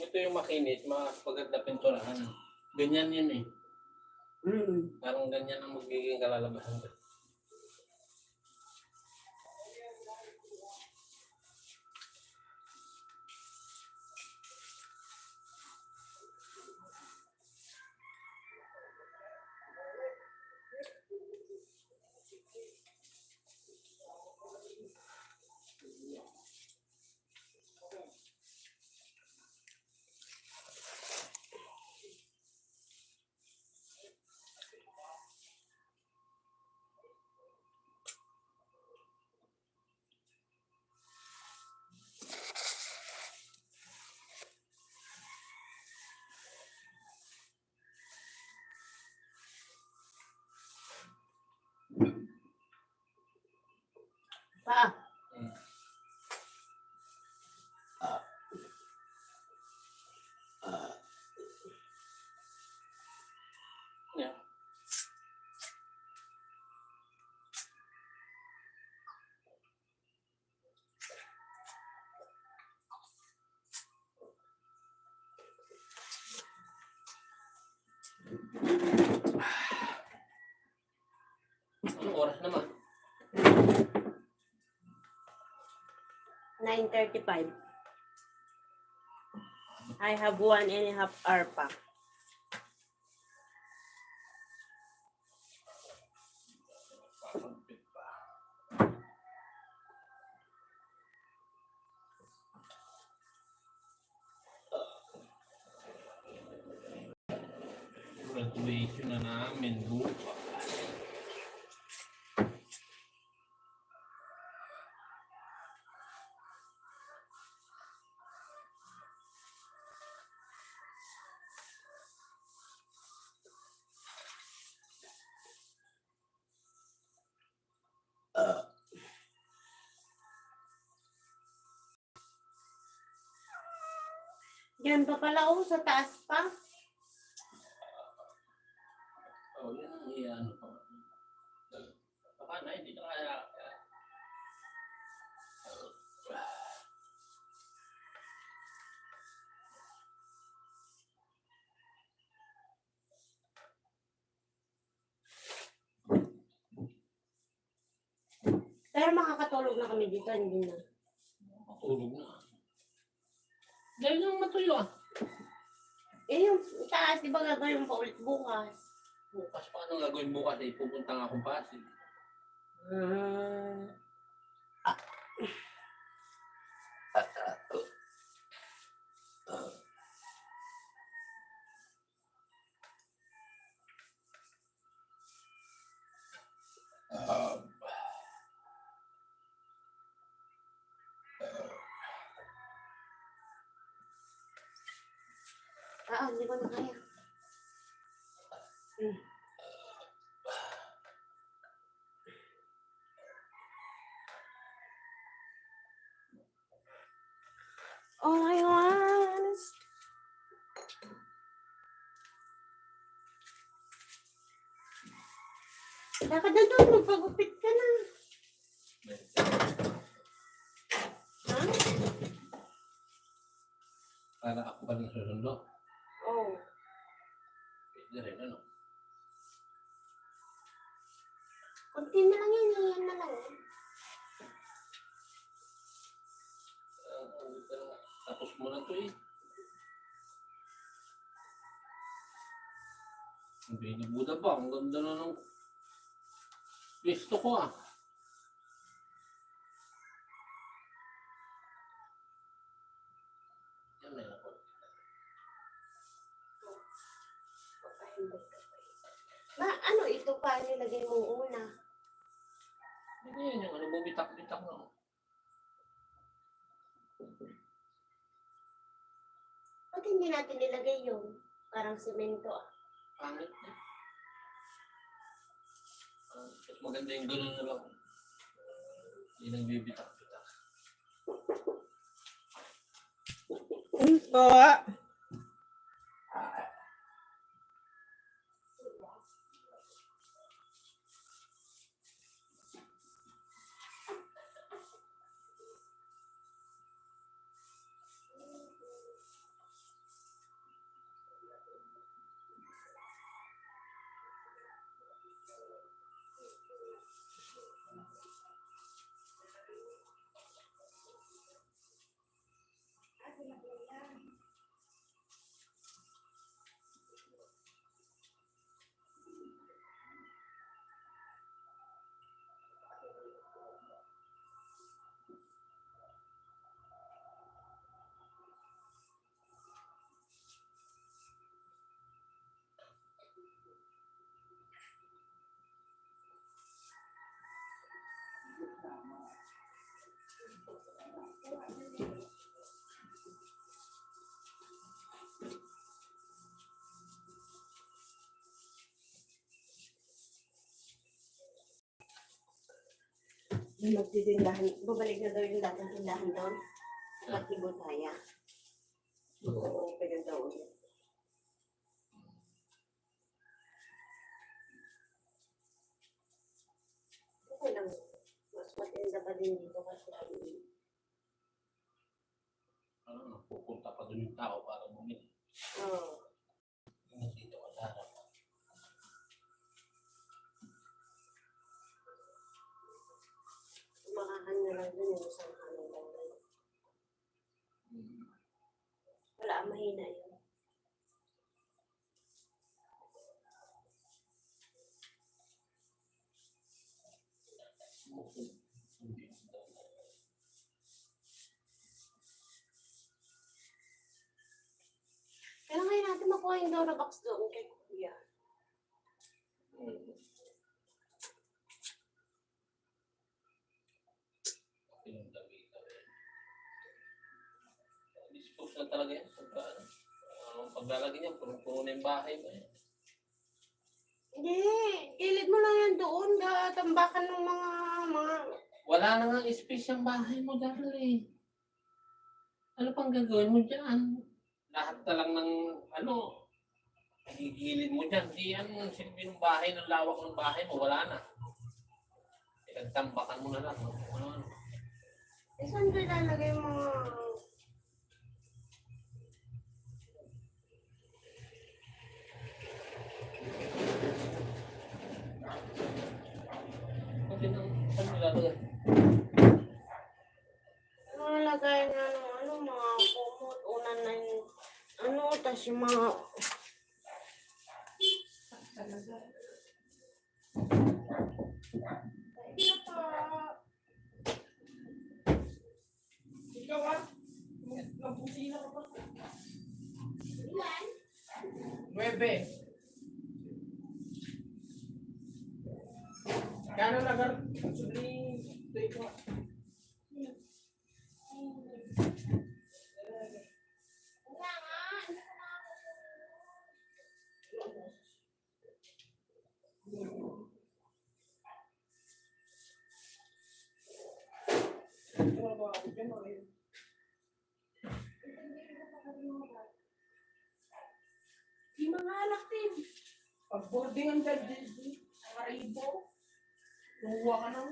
A: ito yung makinis, makakapagad na pinturahan. Ganyan yun eh. Parang ganyan ang magiging kalalabasan.
B: Pa,
A: Hmm. Yeah. Anong oras naman?
B: 9:35. I have 1.5 hour pa.
A: Papagpit pa. Graduation na namin bukas.
B: Yan pa pala, oh, sa taas pa.
A: Oh, yan ang iyan ko. Baka na, hindi na kaya.
B: Pero makakatulog na kami dito, hindi na.
A: Matulog na. Dahil nang matuyo ah.
B: Eh, yung taas, di ba gagawin mo pa ulit bukas?
A: Bukas, paano gagawin bukas eh? Pupunta nga akong Pasig.
B: Hmm. Hindi ko na kaya. All I want is... Lakad na doon, magpagupit ka na. Ha?
A: Para ako pa rin susundo.
B: Oo.
A: Pwede rin, ano?
B: Kunti na lang yan, yan na lang.
A: Tapos mo na to eh. Hindi na Buda ba? Ang ganda na ng gusto ko ah. Yan na ako.
B: Ano ito pa nilagay mo una?
A: Hindi yan yung ano, bumitak-bitak na.
B: Ba't hindi natin nilagay yun? Parang semento ah.
A: Pangit na. Mas maganda yung gano'n na lang. Hindi nang bibitak-bitak.
B: Po. Yung magtitindahan, babalik na daw yung dating tindahan doon. Pati Butaya. Oo, pero daw ulit. Okay lang. Mas matinda pa din dito kasi
A: Ano, pupunta pa doon yung tao para bumili.
B: Oo.
A: Dito ka sa harap.
B: Makakanya lang dun yung isang kanin lang. Wala, mahina yun. Kailan ngayon natin makuha yung Dora box doon kay Kuya?
A: Yung damit. Dispose na talaga yan. Paglalagay niya, puno na yung bahay mo yan.
B: Hindi, gilid mo lang yan doon. Tambakan ng mga...
A: Wala na nga space yung bahay mo, Darley. Ano pang gagawin mo dyan? Lahat na lang ng, gigilid mo dyan. Di yan, silbi ng bahay, ng lawak ng bahay mo, wala na. Pinagtambakan mo na lang. Ano?
B: Saan ka lalagay yung mga...
A: Saan nilalagay?
B: Nalagay na mga kumot, unan na yung... tas yung mga... Talaga.
C: Ikaw ah, nabusina ka pa.
B: Ilan?
C: 9. Kano nagar? Suli, ito ah.
B: Wala nga.
C: Di mga anak din. Pag boarding ang dad, ang aribo. Nahuwa ka na.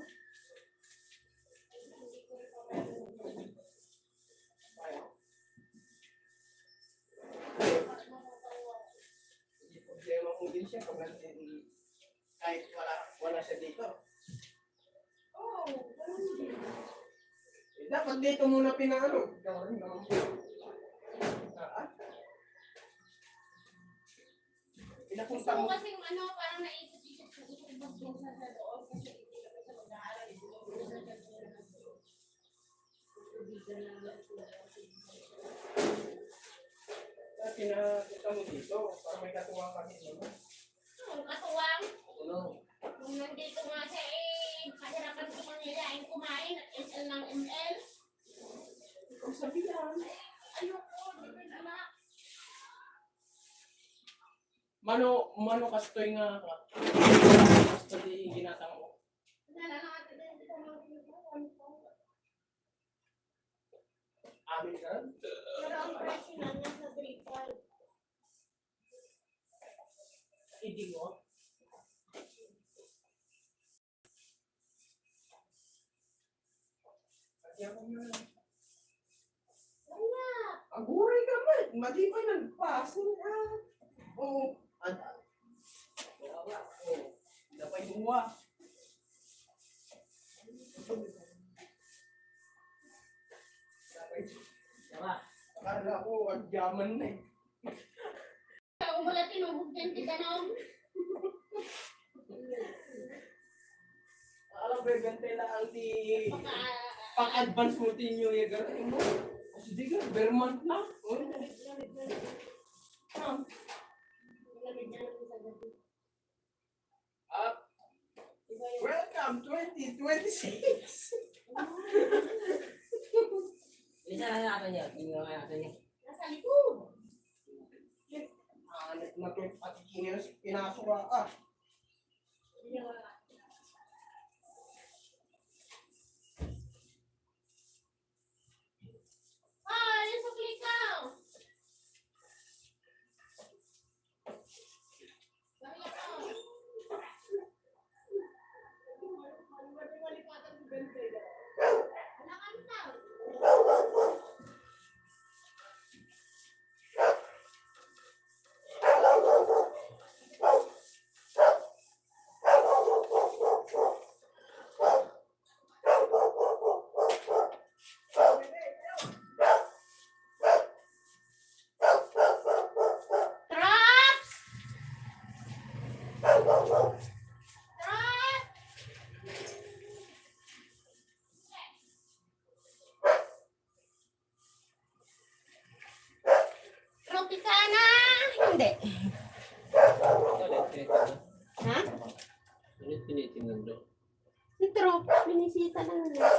C: Hindi problema mo din siya pag nandun, kahit wala siya dito. Oo, ganun din. Dapat dito muna pinalo. Gawin naman mo. Pinapunta mo.
B: Kasi parang naisip-isip ko gusto magbusa sa doon kasi hindi kami sa mag-aaral.
C: Pinakita mo dito para may katuwang kami.
B: Katuwang.
A: Ano?
B: Kung nandito nga siya kahirapan ko manyayain kumain at ML ng ML.
C: Ikaw sabihan.
B: Ayoko, di ba anak?
C: Mano kastoy nga ka. Kastoy ginatang mo.
B: Wala na natin din dito mga pinagawan ko.
C: Amin ka?
B: Pero ang presyo na nasa 3.5.
C: Hindi mo. Kaya ko na.
B: Wala.
C: Aguray ka man. Matibay ng pasin ha. Oo. Wala. Oo. Napay buwa. Akala ko, adyaman na eh.
B: Kung wala tinubog din, di ganon.
C: Alam ba, gante lang di pang-advance mo tinyo yung gano'n mo. Kasi di ka, Vermont na. Welcome 2026!
D: Isa na natin yan. Tingnan nga natin yan.
B: Nasa likod.
C: Na to pati pinasok ka.
B: Traps! Traps! Tropicana! Hindi. Ha?
A: Ano yung tinitingnan doon?
B: Si Trop, binisita lang nila.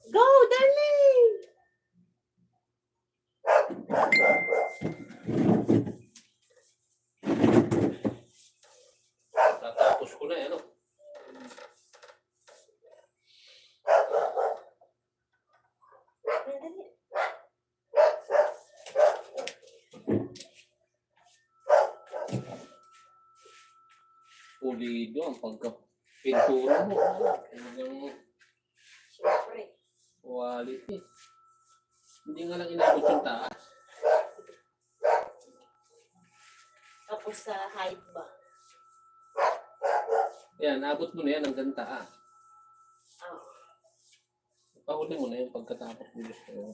B: Go, darling!
A: Tatapos ko na ano?
B: Dali.
A: Pulido ang pagka-pintura mo. Talagang
D: Siyempre.
A: quality. Hindi nga lang inabot yung taas.
B: Tapos sa height ba?
A: Yan, abot mo na yan hanggang taas.
B: Oh.
A: Pahuli mo na yung pagkatapos mo gusto mo.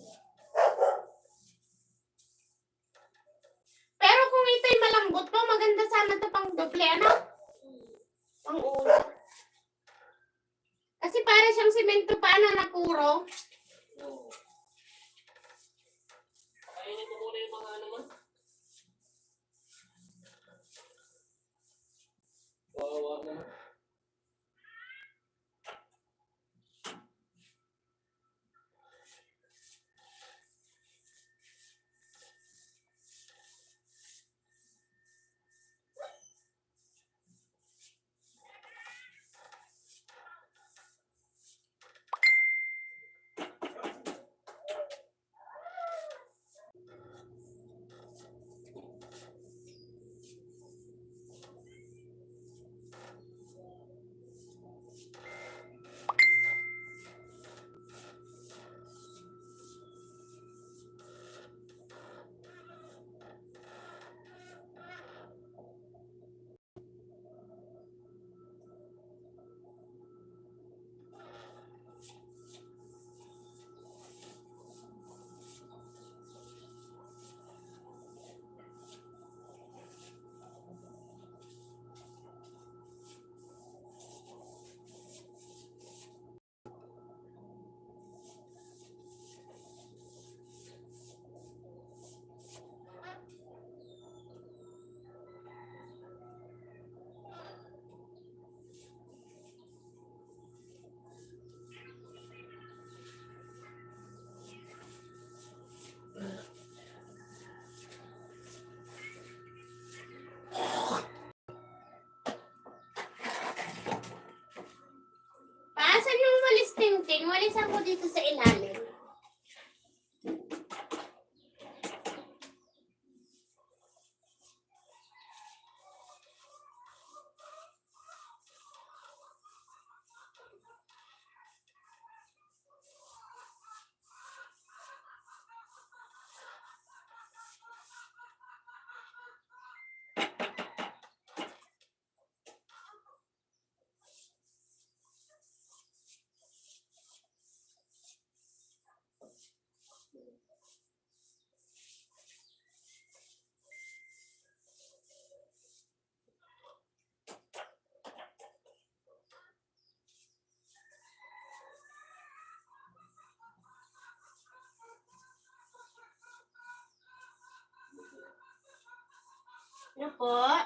B: Pero kung ito'y malambot pa, maganda sana ito pang doble, ano? Pang una. Kasi para siyang simento pa na puro.
A: Oo. Kainin mo muna yung mga ano mo. Wawa naman.
B: Paasan yung walis tingting. Walis ako dito sa ilalim. Ano po? Ano?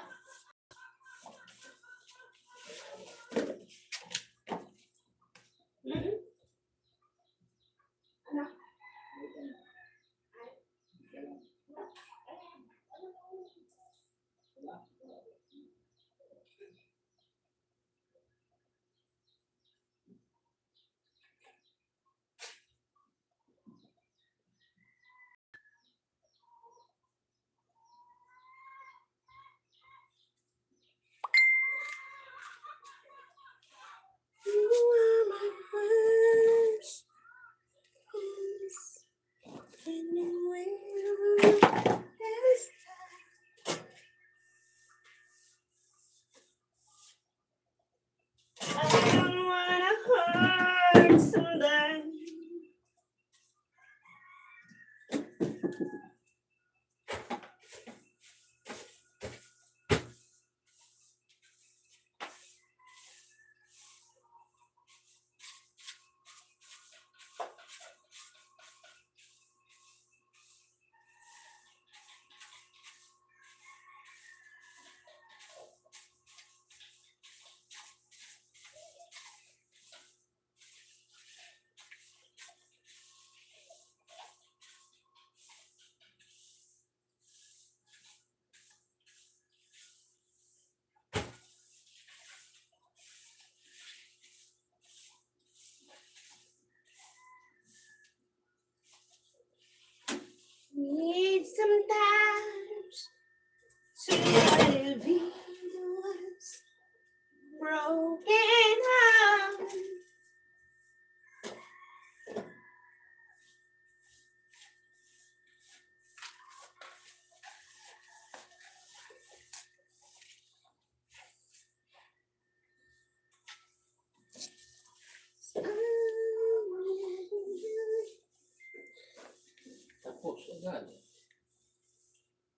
A: Yan.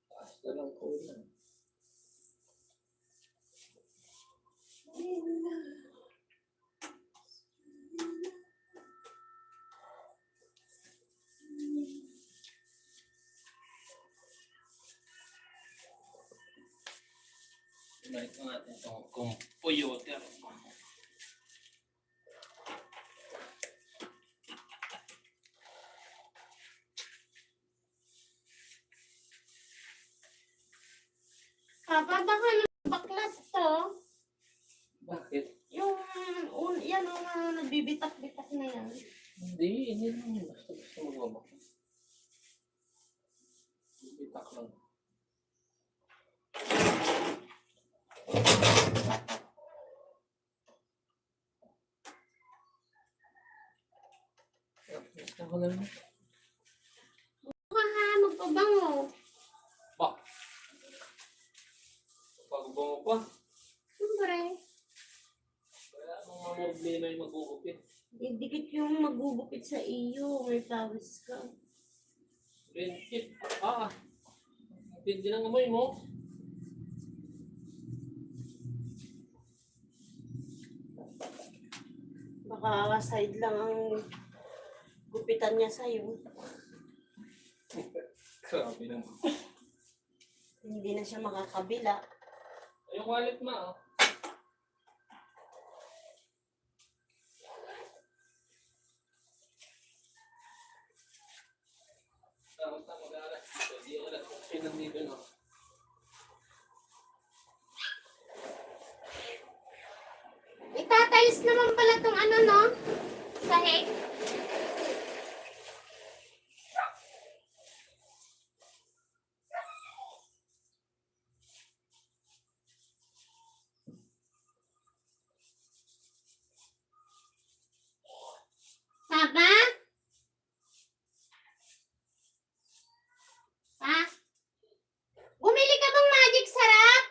A: Taas na lang ko yan. Balik na natin itong computer.
B: Papa, baka baklas to.
A: Bakit?
B: Yan ang mga nagbibitak-bitak na yan.
A: Hindi lang. Basta magbabak. Bitak lang. Basta ko lang.
B: Baka magpabango.
A: Ba? Pagbango pa.
B: Siyempre,
A: Kaya mga problema yung magugupit.
B: dikit yung magugupit sa iyo. May pawis ka.
A: Friendship. Hindi ng amoy mo.
B: Baka side lang ang gupitan niya sa'yo.
A: Grabe naman.
B: Hindi na siya makakabila.
A: Yung wallet mo, oh. Basta mag-aalas dito. Di alas kasi nandito, no?
B: Itatiles naman pala tong ano, no? Sahig. Papa? Pa? Bumili ka bang magic sarap?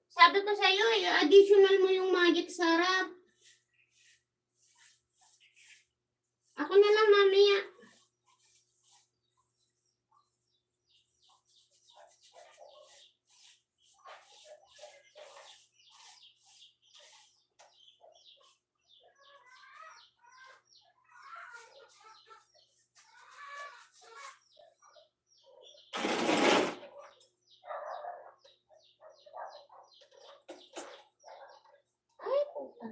B: Sabi ko sa'yo, additional mo yung magic sarap. Ako na lang mamaya. Ay, puta.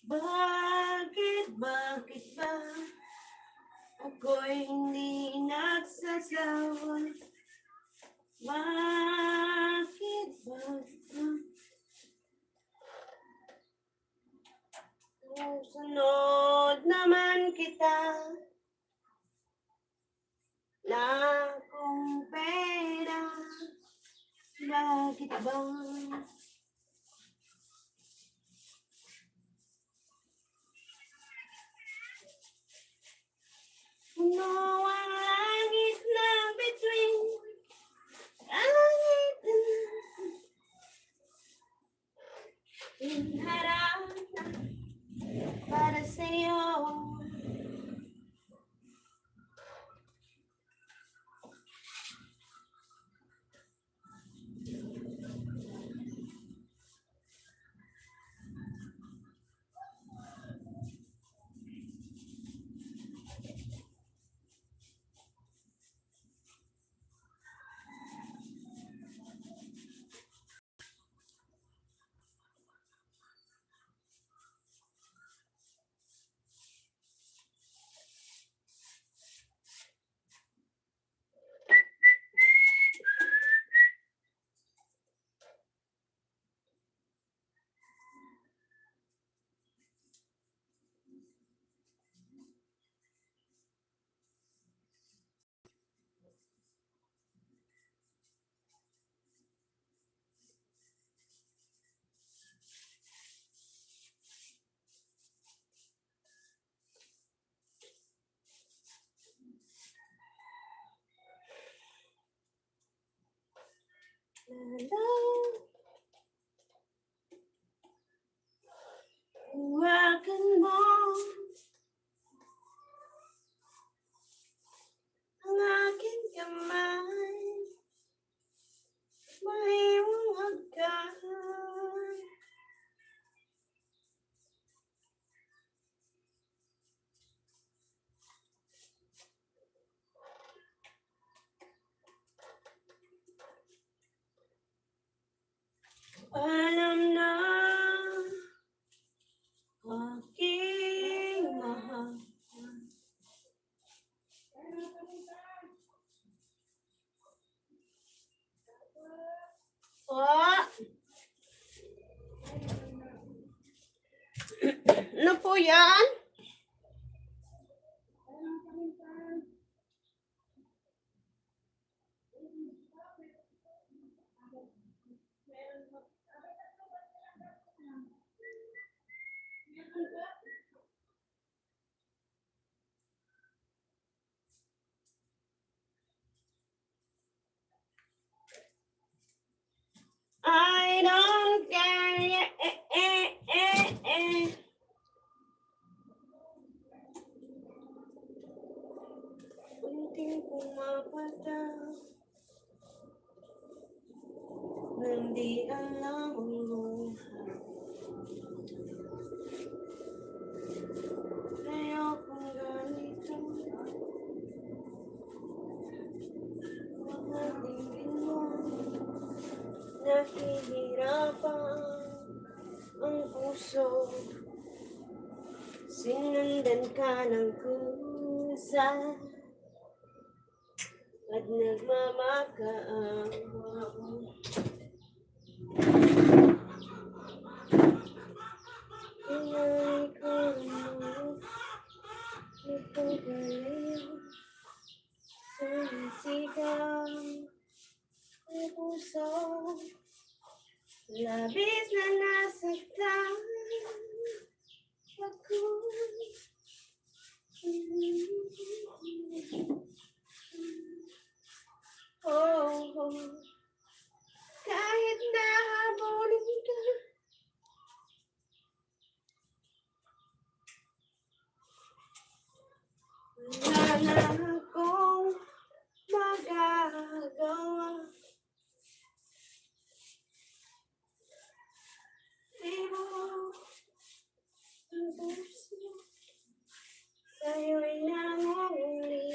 B: Bakit ba ako'y hindi nagsasawa? Bakit ba sunod naman kita na kung pera? Bakit ba? Puno ang langit na between langit inharap para sa'yo. Huwagan mo ang aking kamay, muli mong hagkan. Alam na aking mahal. Ano po yan? I don't care. Unting pumapata nang di alam ang luha. Ayokong ganito. Mahalingin mo. Nahihirapan ang puso. Sinundan ka ng kusa at nagmamakaawa ko. Inay ko mo, ipagalayo sa sigaw ng puso. Labis na nasaktan ako. Oh, kahit nahabulin ka, wala na akong magagawa. Di mo ang puso sa'yo'y nangunguli.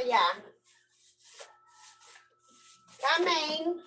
B: kuya. Coming.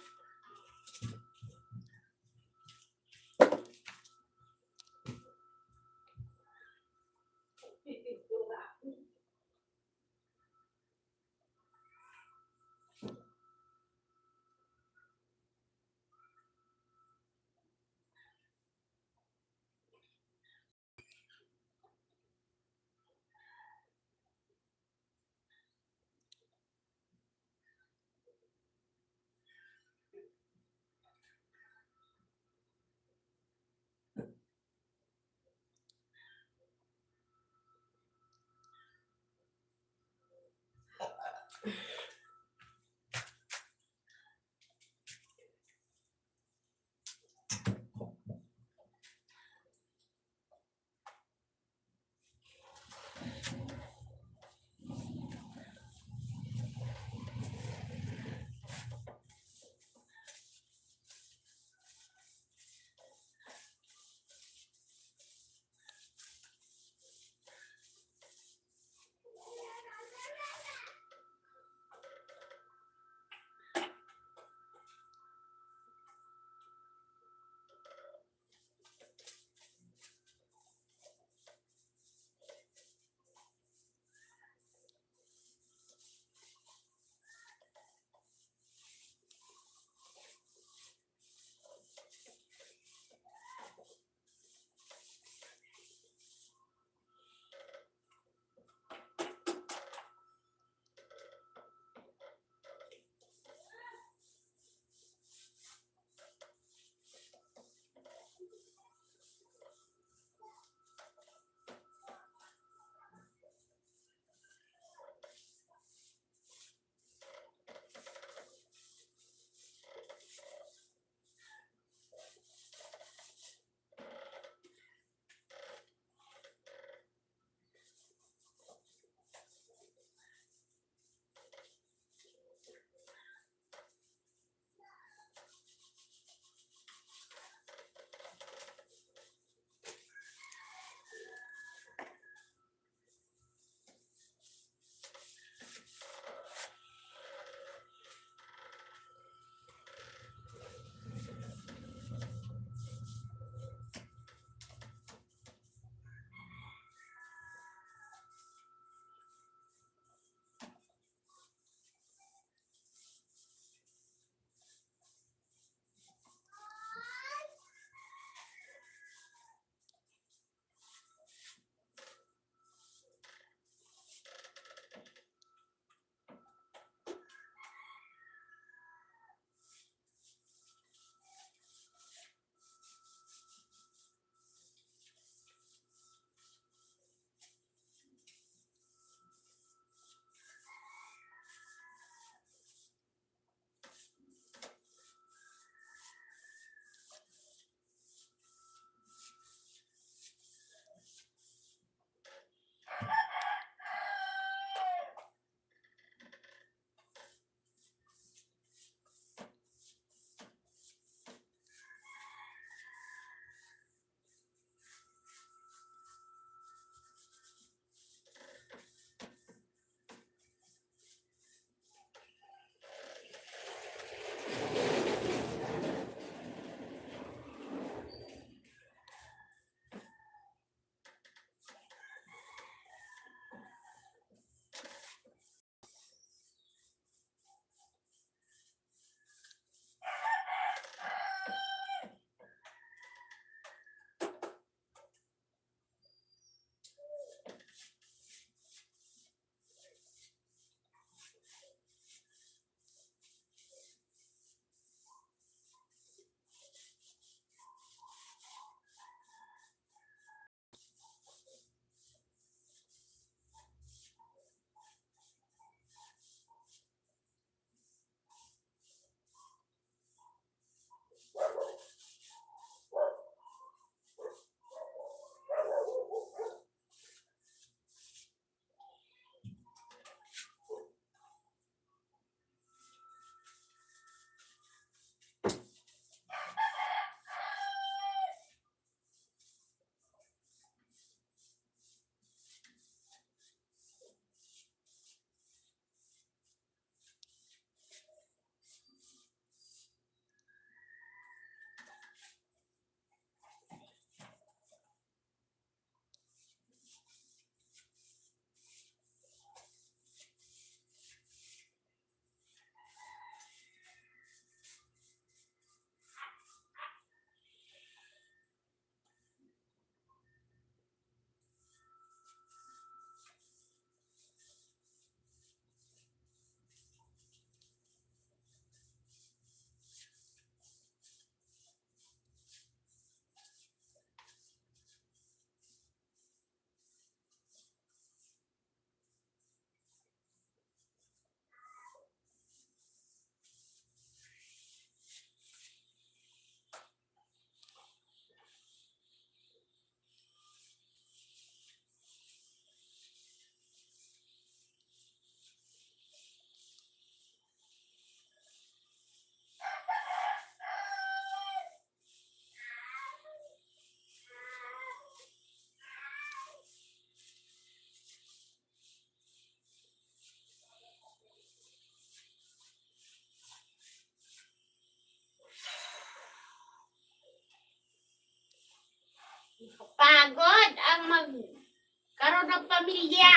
B: kang magkaroon ng pamilya.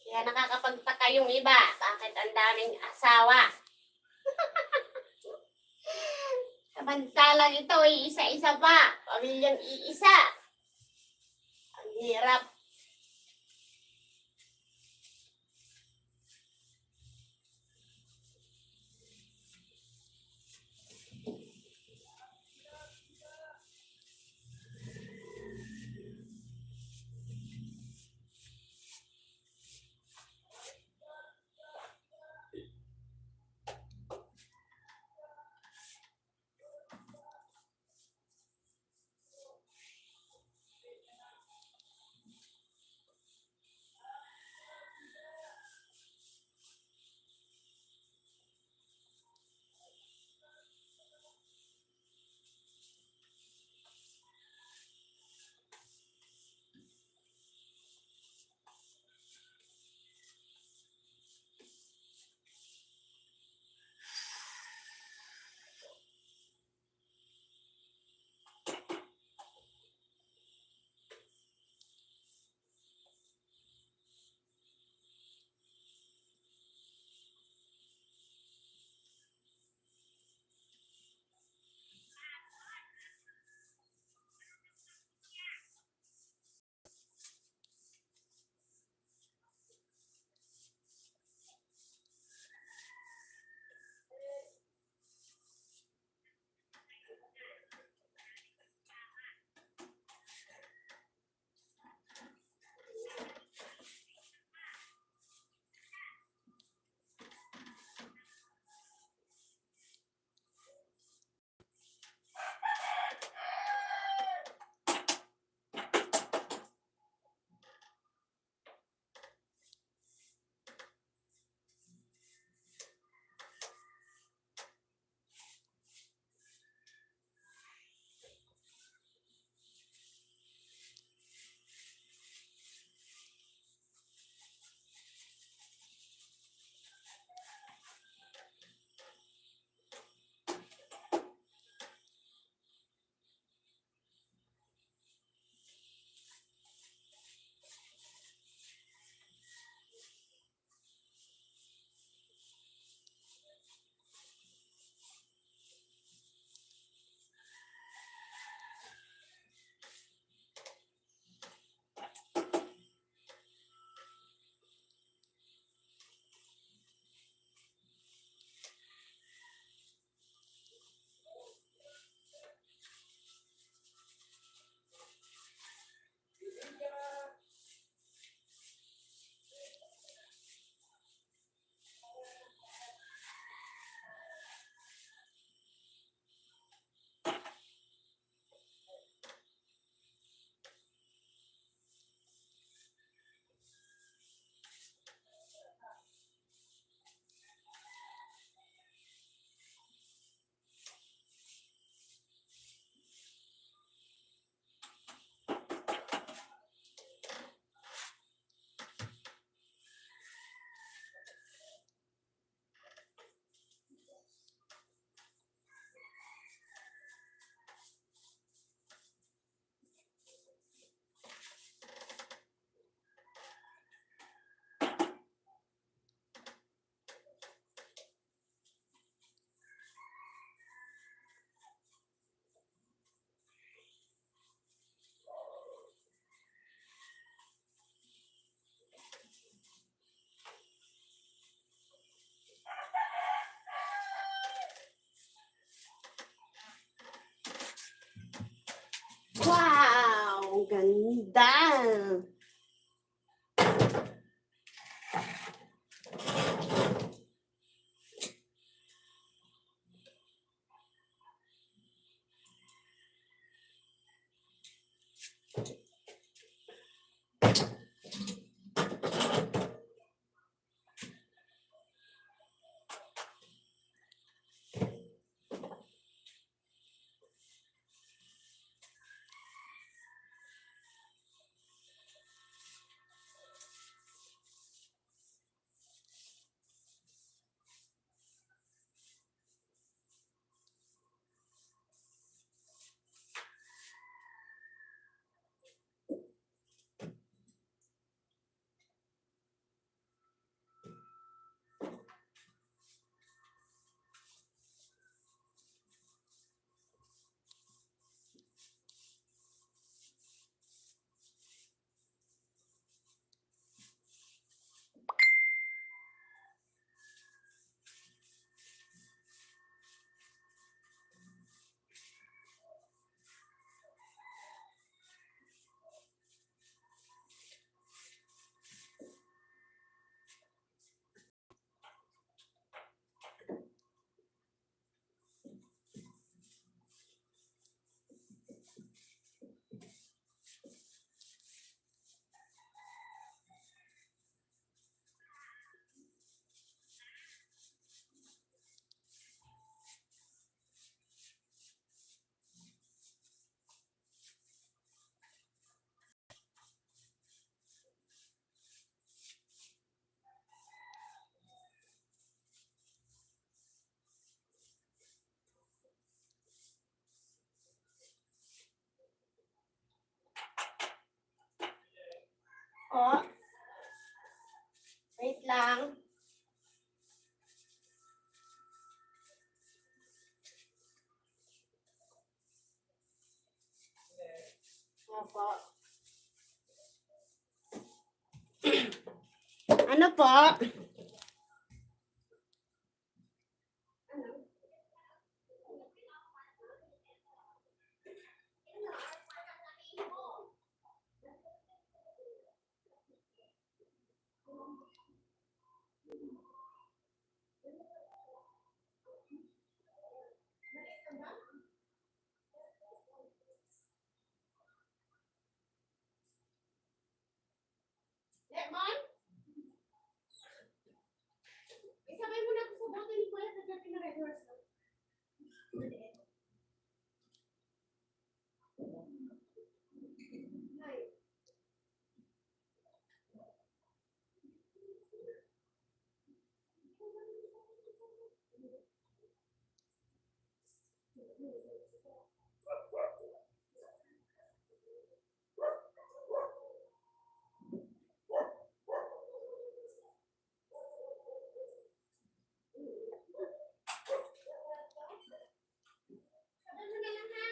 B: Kaya nakakapagtaka yung iba. Bakit ang daming asawa? Samantalang ito ay isa-isa pa. Pamilyang iisa. Ang hirap. Opo. Ano po? Lemon? Isabay mo na ako sa bago ni Kuya sa Japan na Red Horse. Sabay mo na lang ha.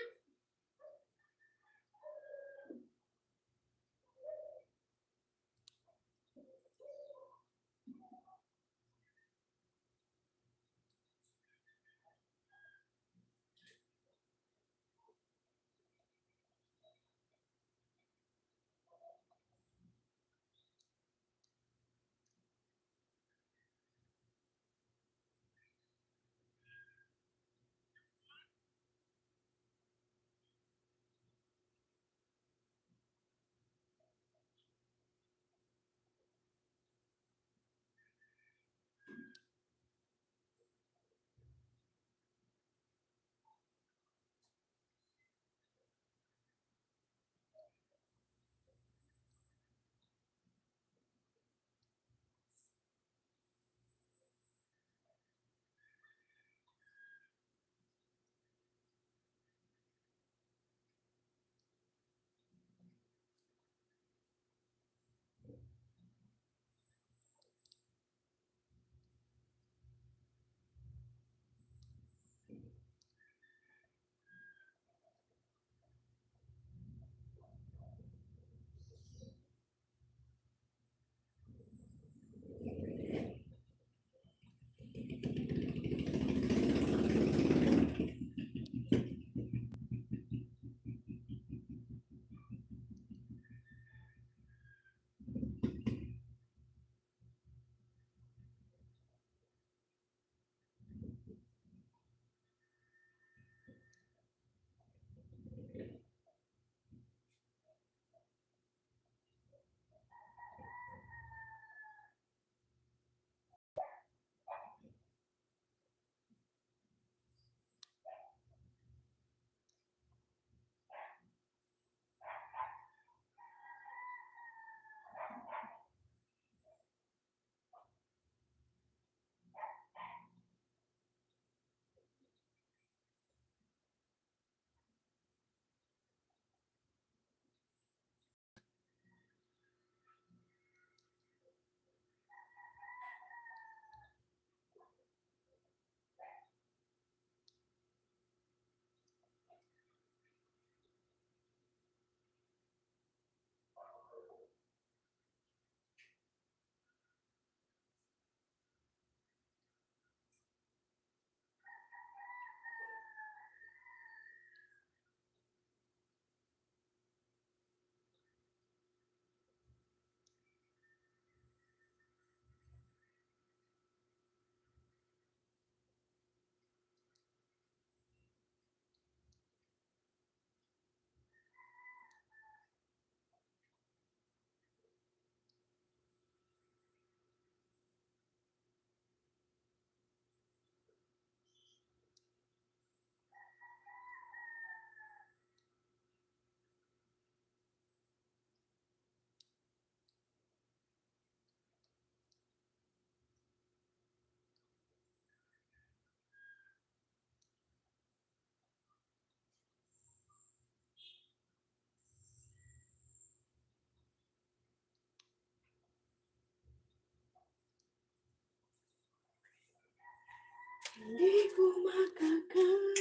B: Hindi ko makakaya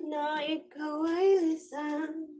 B: na ikaw ay lisang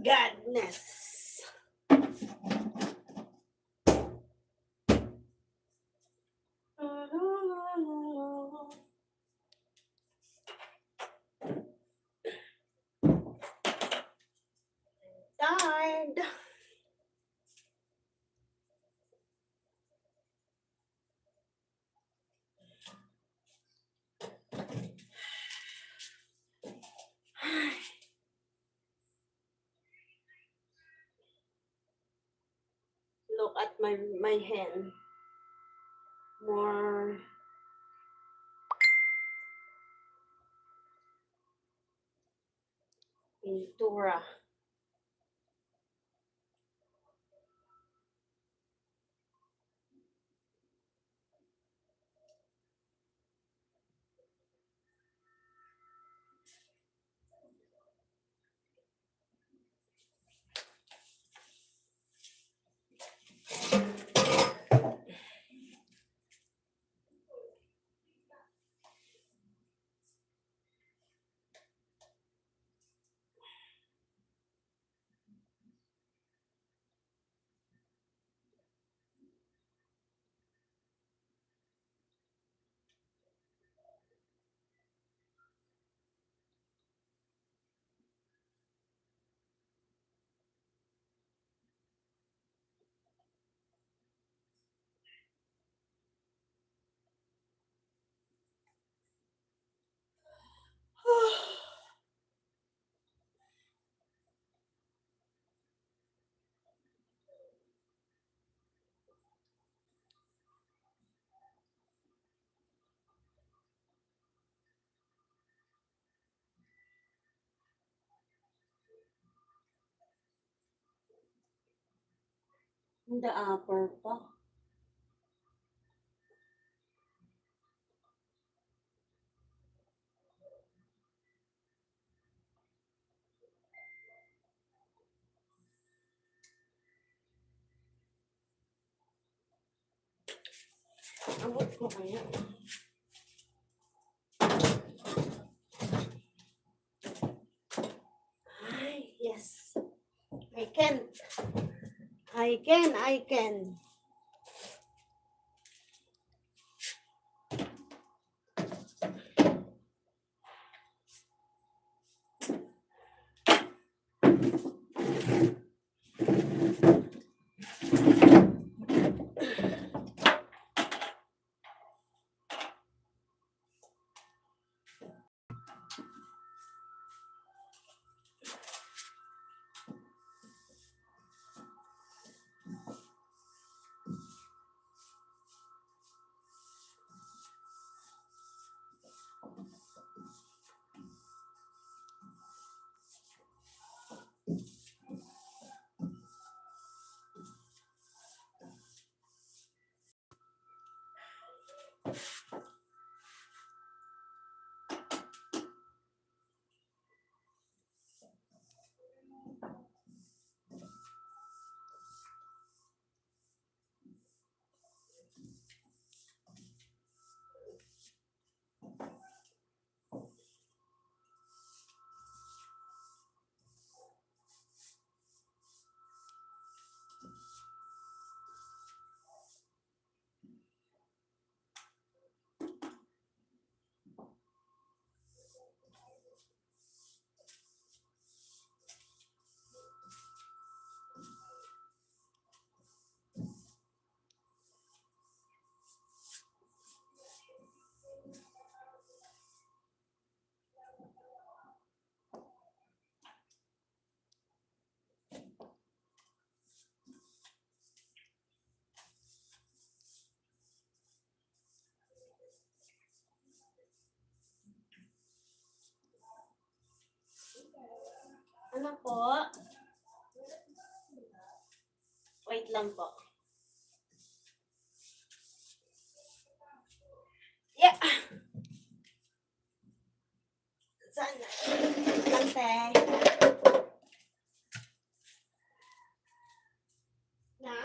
B: Godness. Tired. Look at my hand. More pintura. The upper pa. Abot ko kaya. Ay, yes. I can. I can. Ano po? Wait lang po. Yeah. Sana. Lante. Na?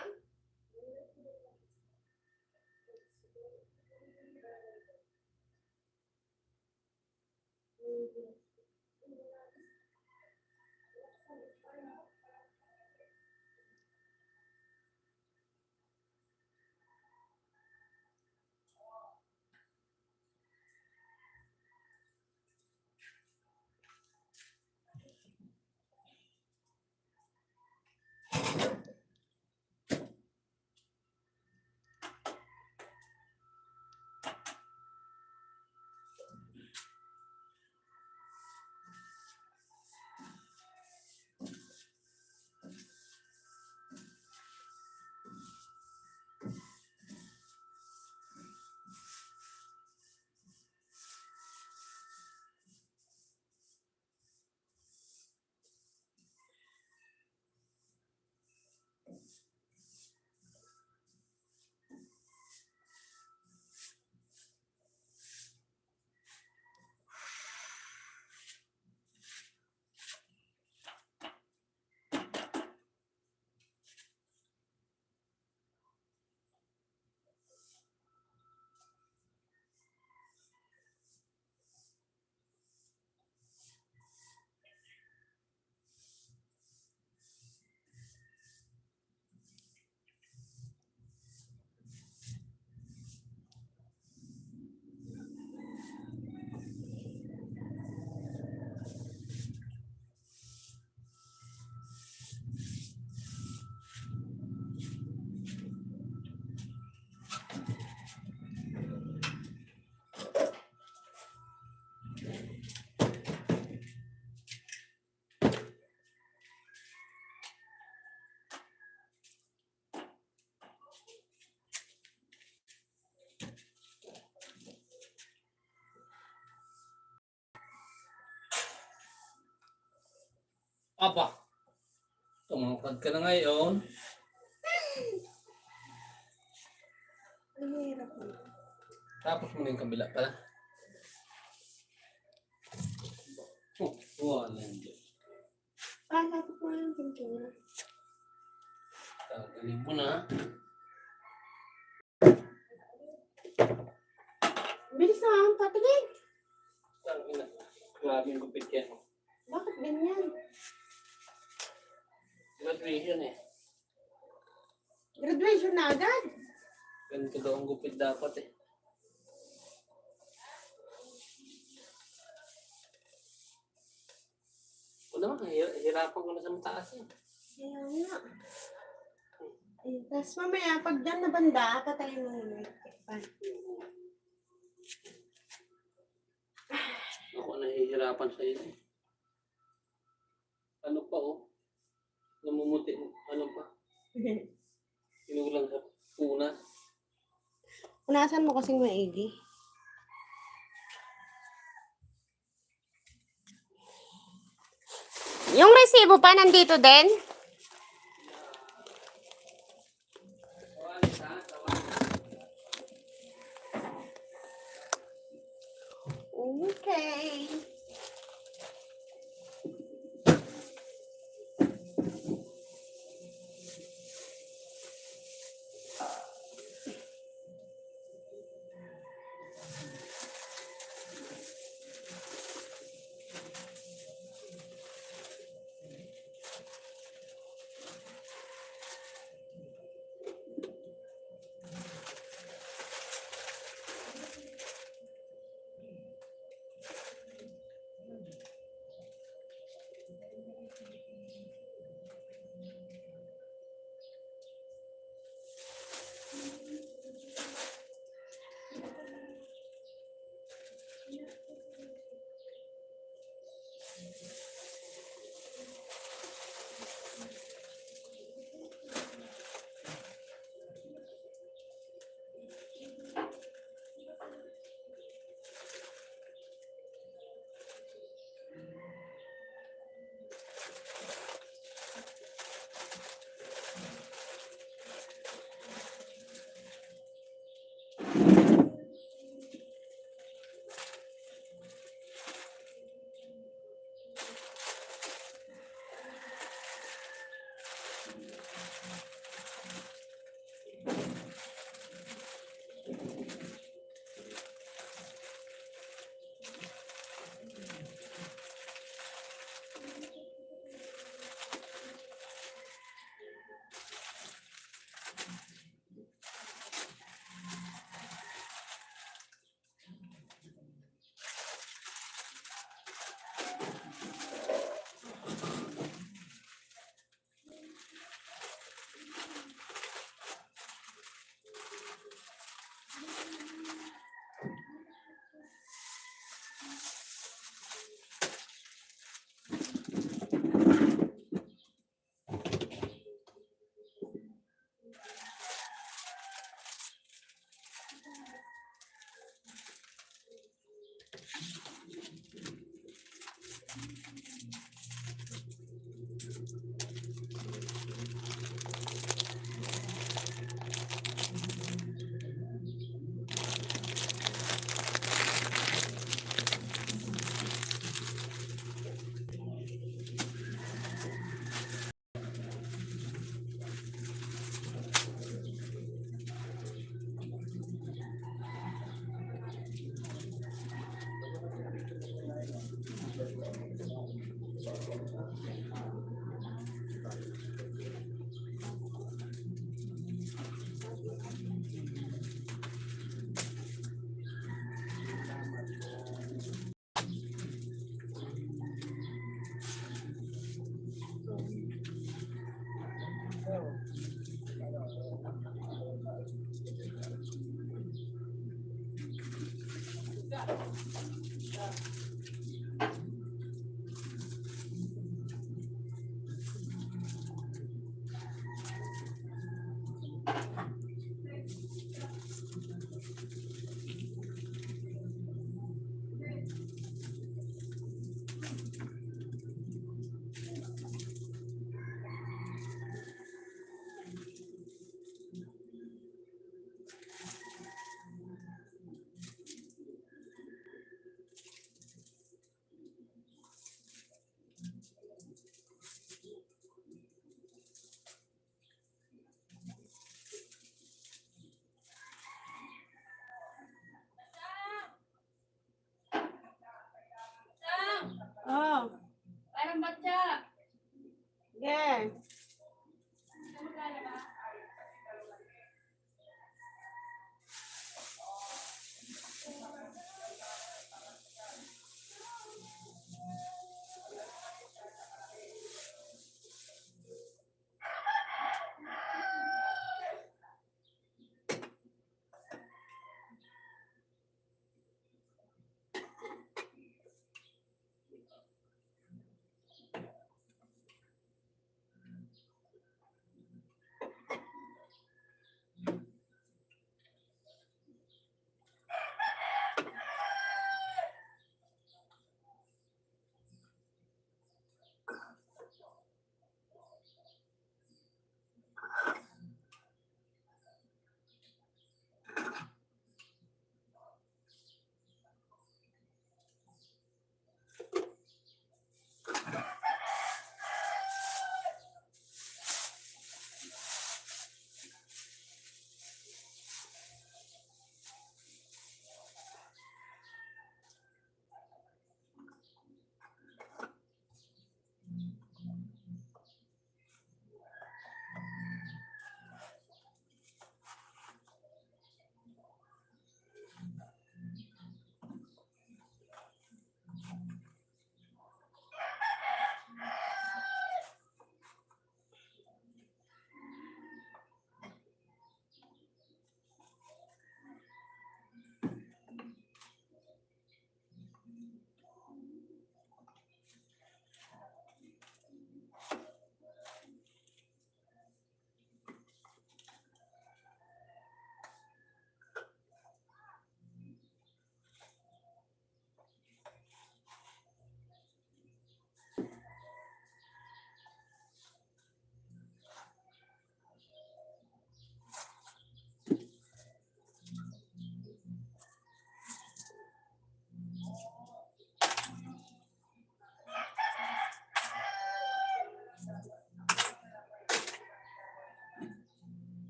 A: Aba, tumangkad ka na ngayon.
B: Ang hirap mo.
A: Tapos mo na yung kabila pala. Wala yun.
B: Tapos mo yung pintura.
A: Tatalim mo na.
B: Bilis na ang patigil.
A: Tangina. Grabe yung gupit yan.
B: Bakit ganyan?
A: Graduation eh.
B: Graduation na agad.
A: Ganito daw ang gupit dapat eh. Wala naman, hirapan ko na sa mataas eh.
B: Kaya nga. Eh, tapos mamaya, pag dyan na banda, patayin mo muna.
A: Ako nahihirapan sa iyo. Ano pa oh? Namumuti. Ano pa? Inulang sa punas.
B: Punasan mo kasing maigi. Yung resibo pa nandito din? Okay.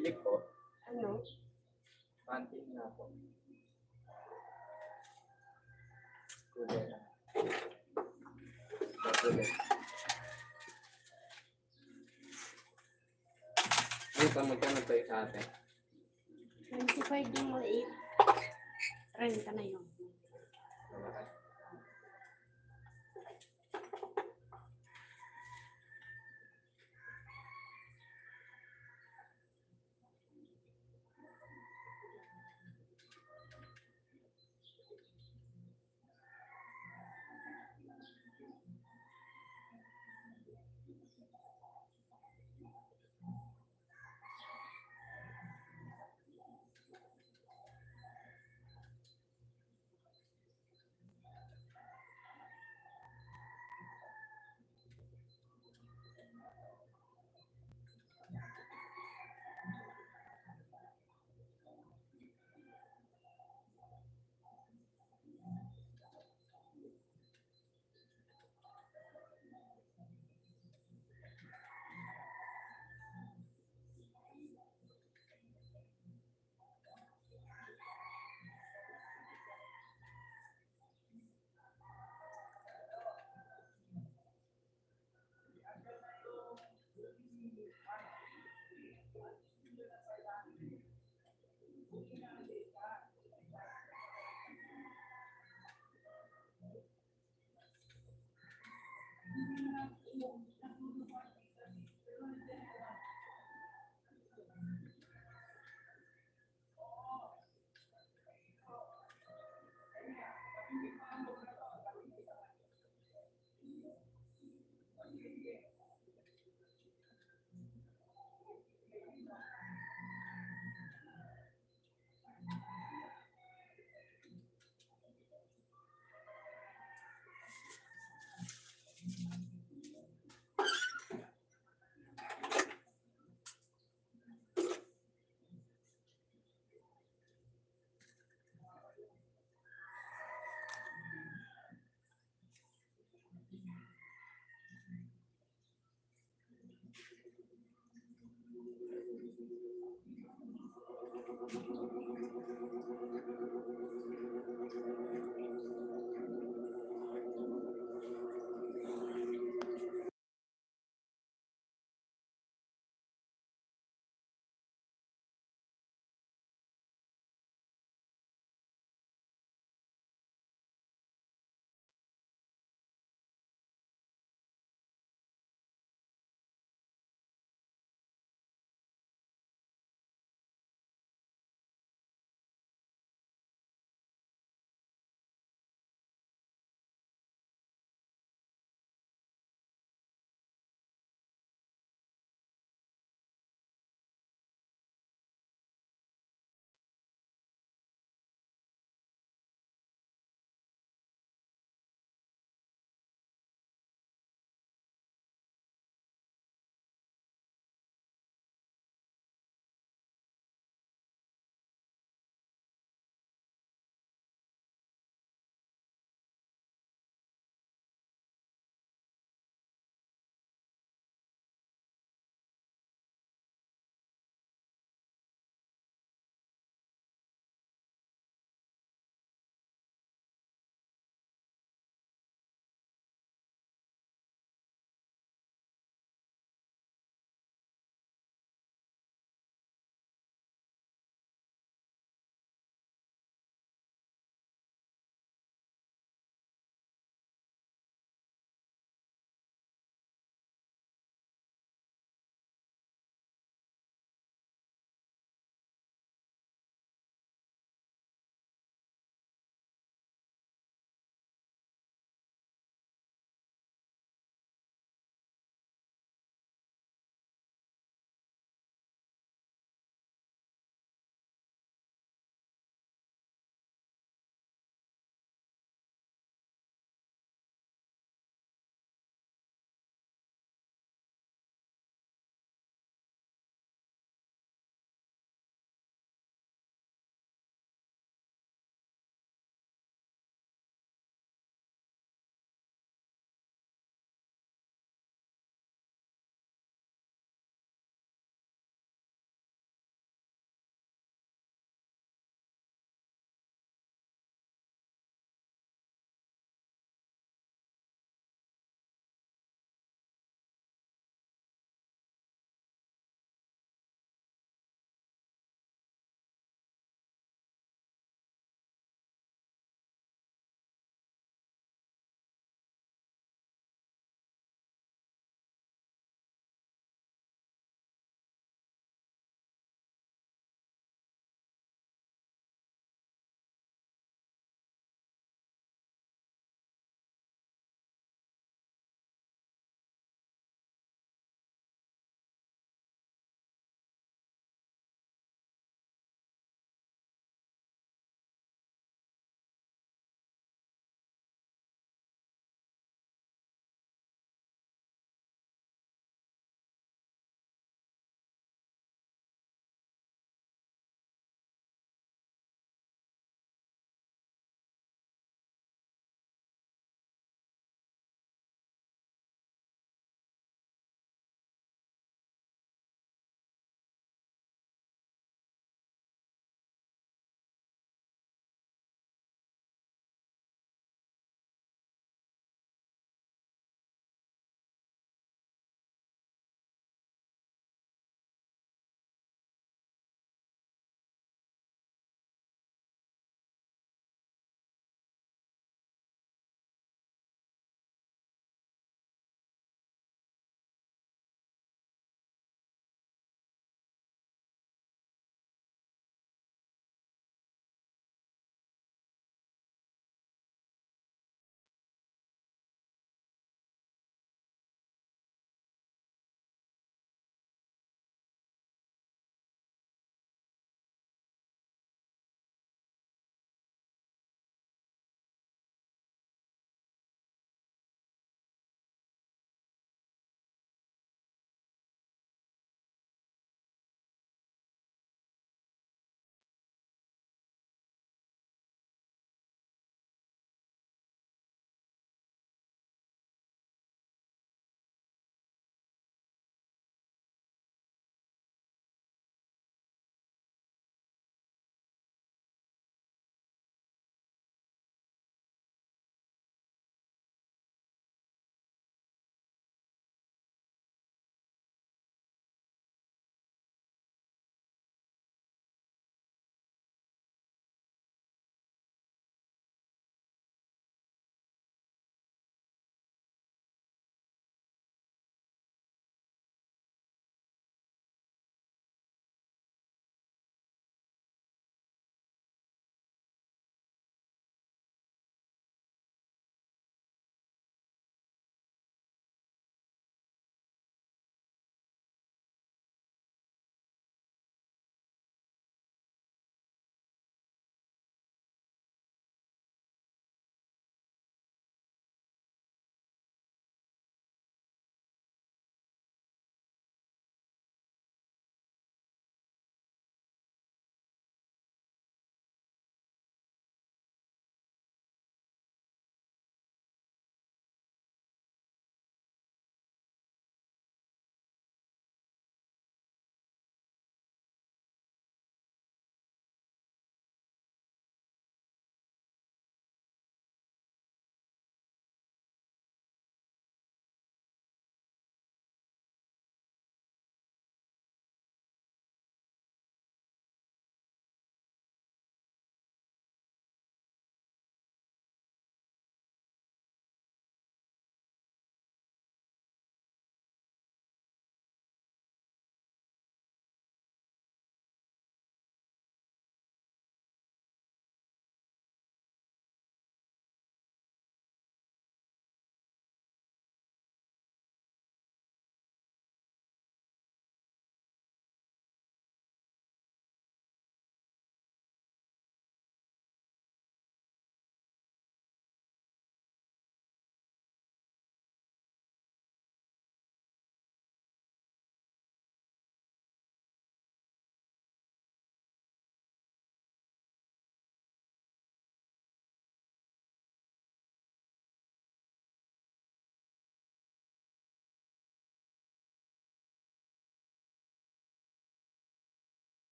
C: Bili po.
B: Ano?
C: Panting na po. Kulay na. Kulay. Ano pa magkano tayo sa atin?
B: 25 yung maliit. 30 na yun.
C: Malaki.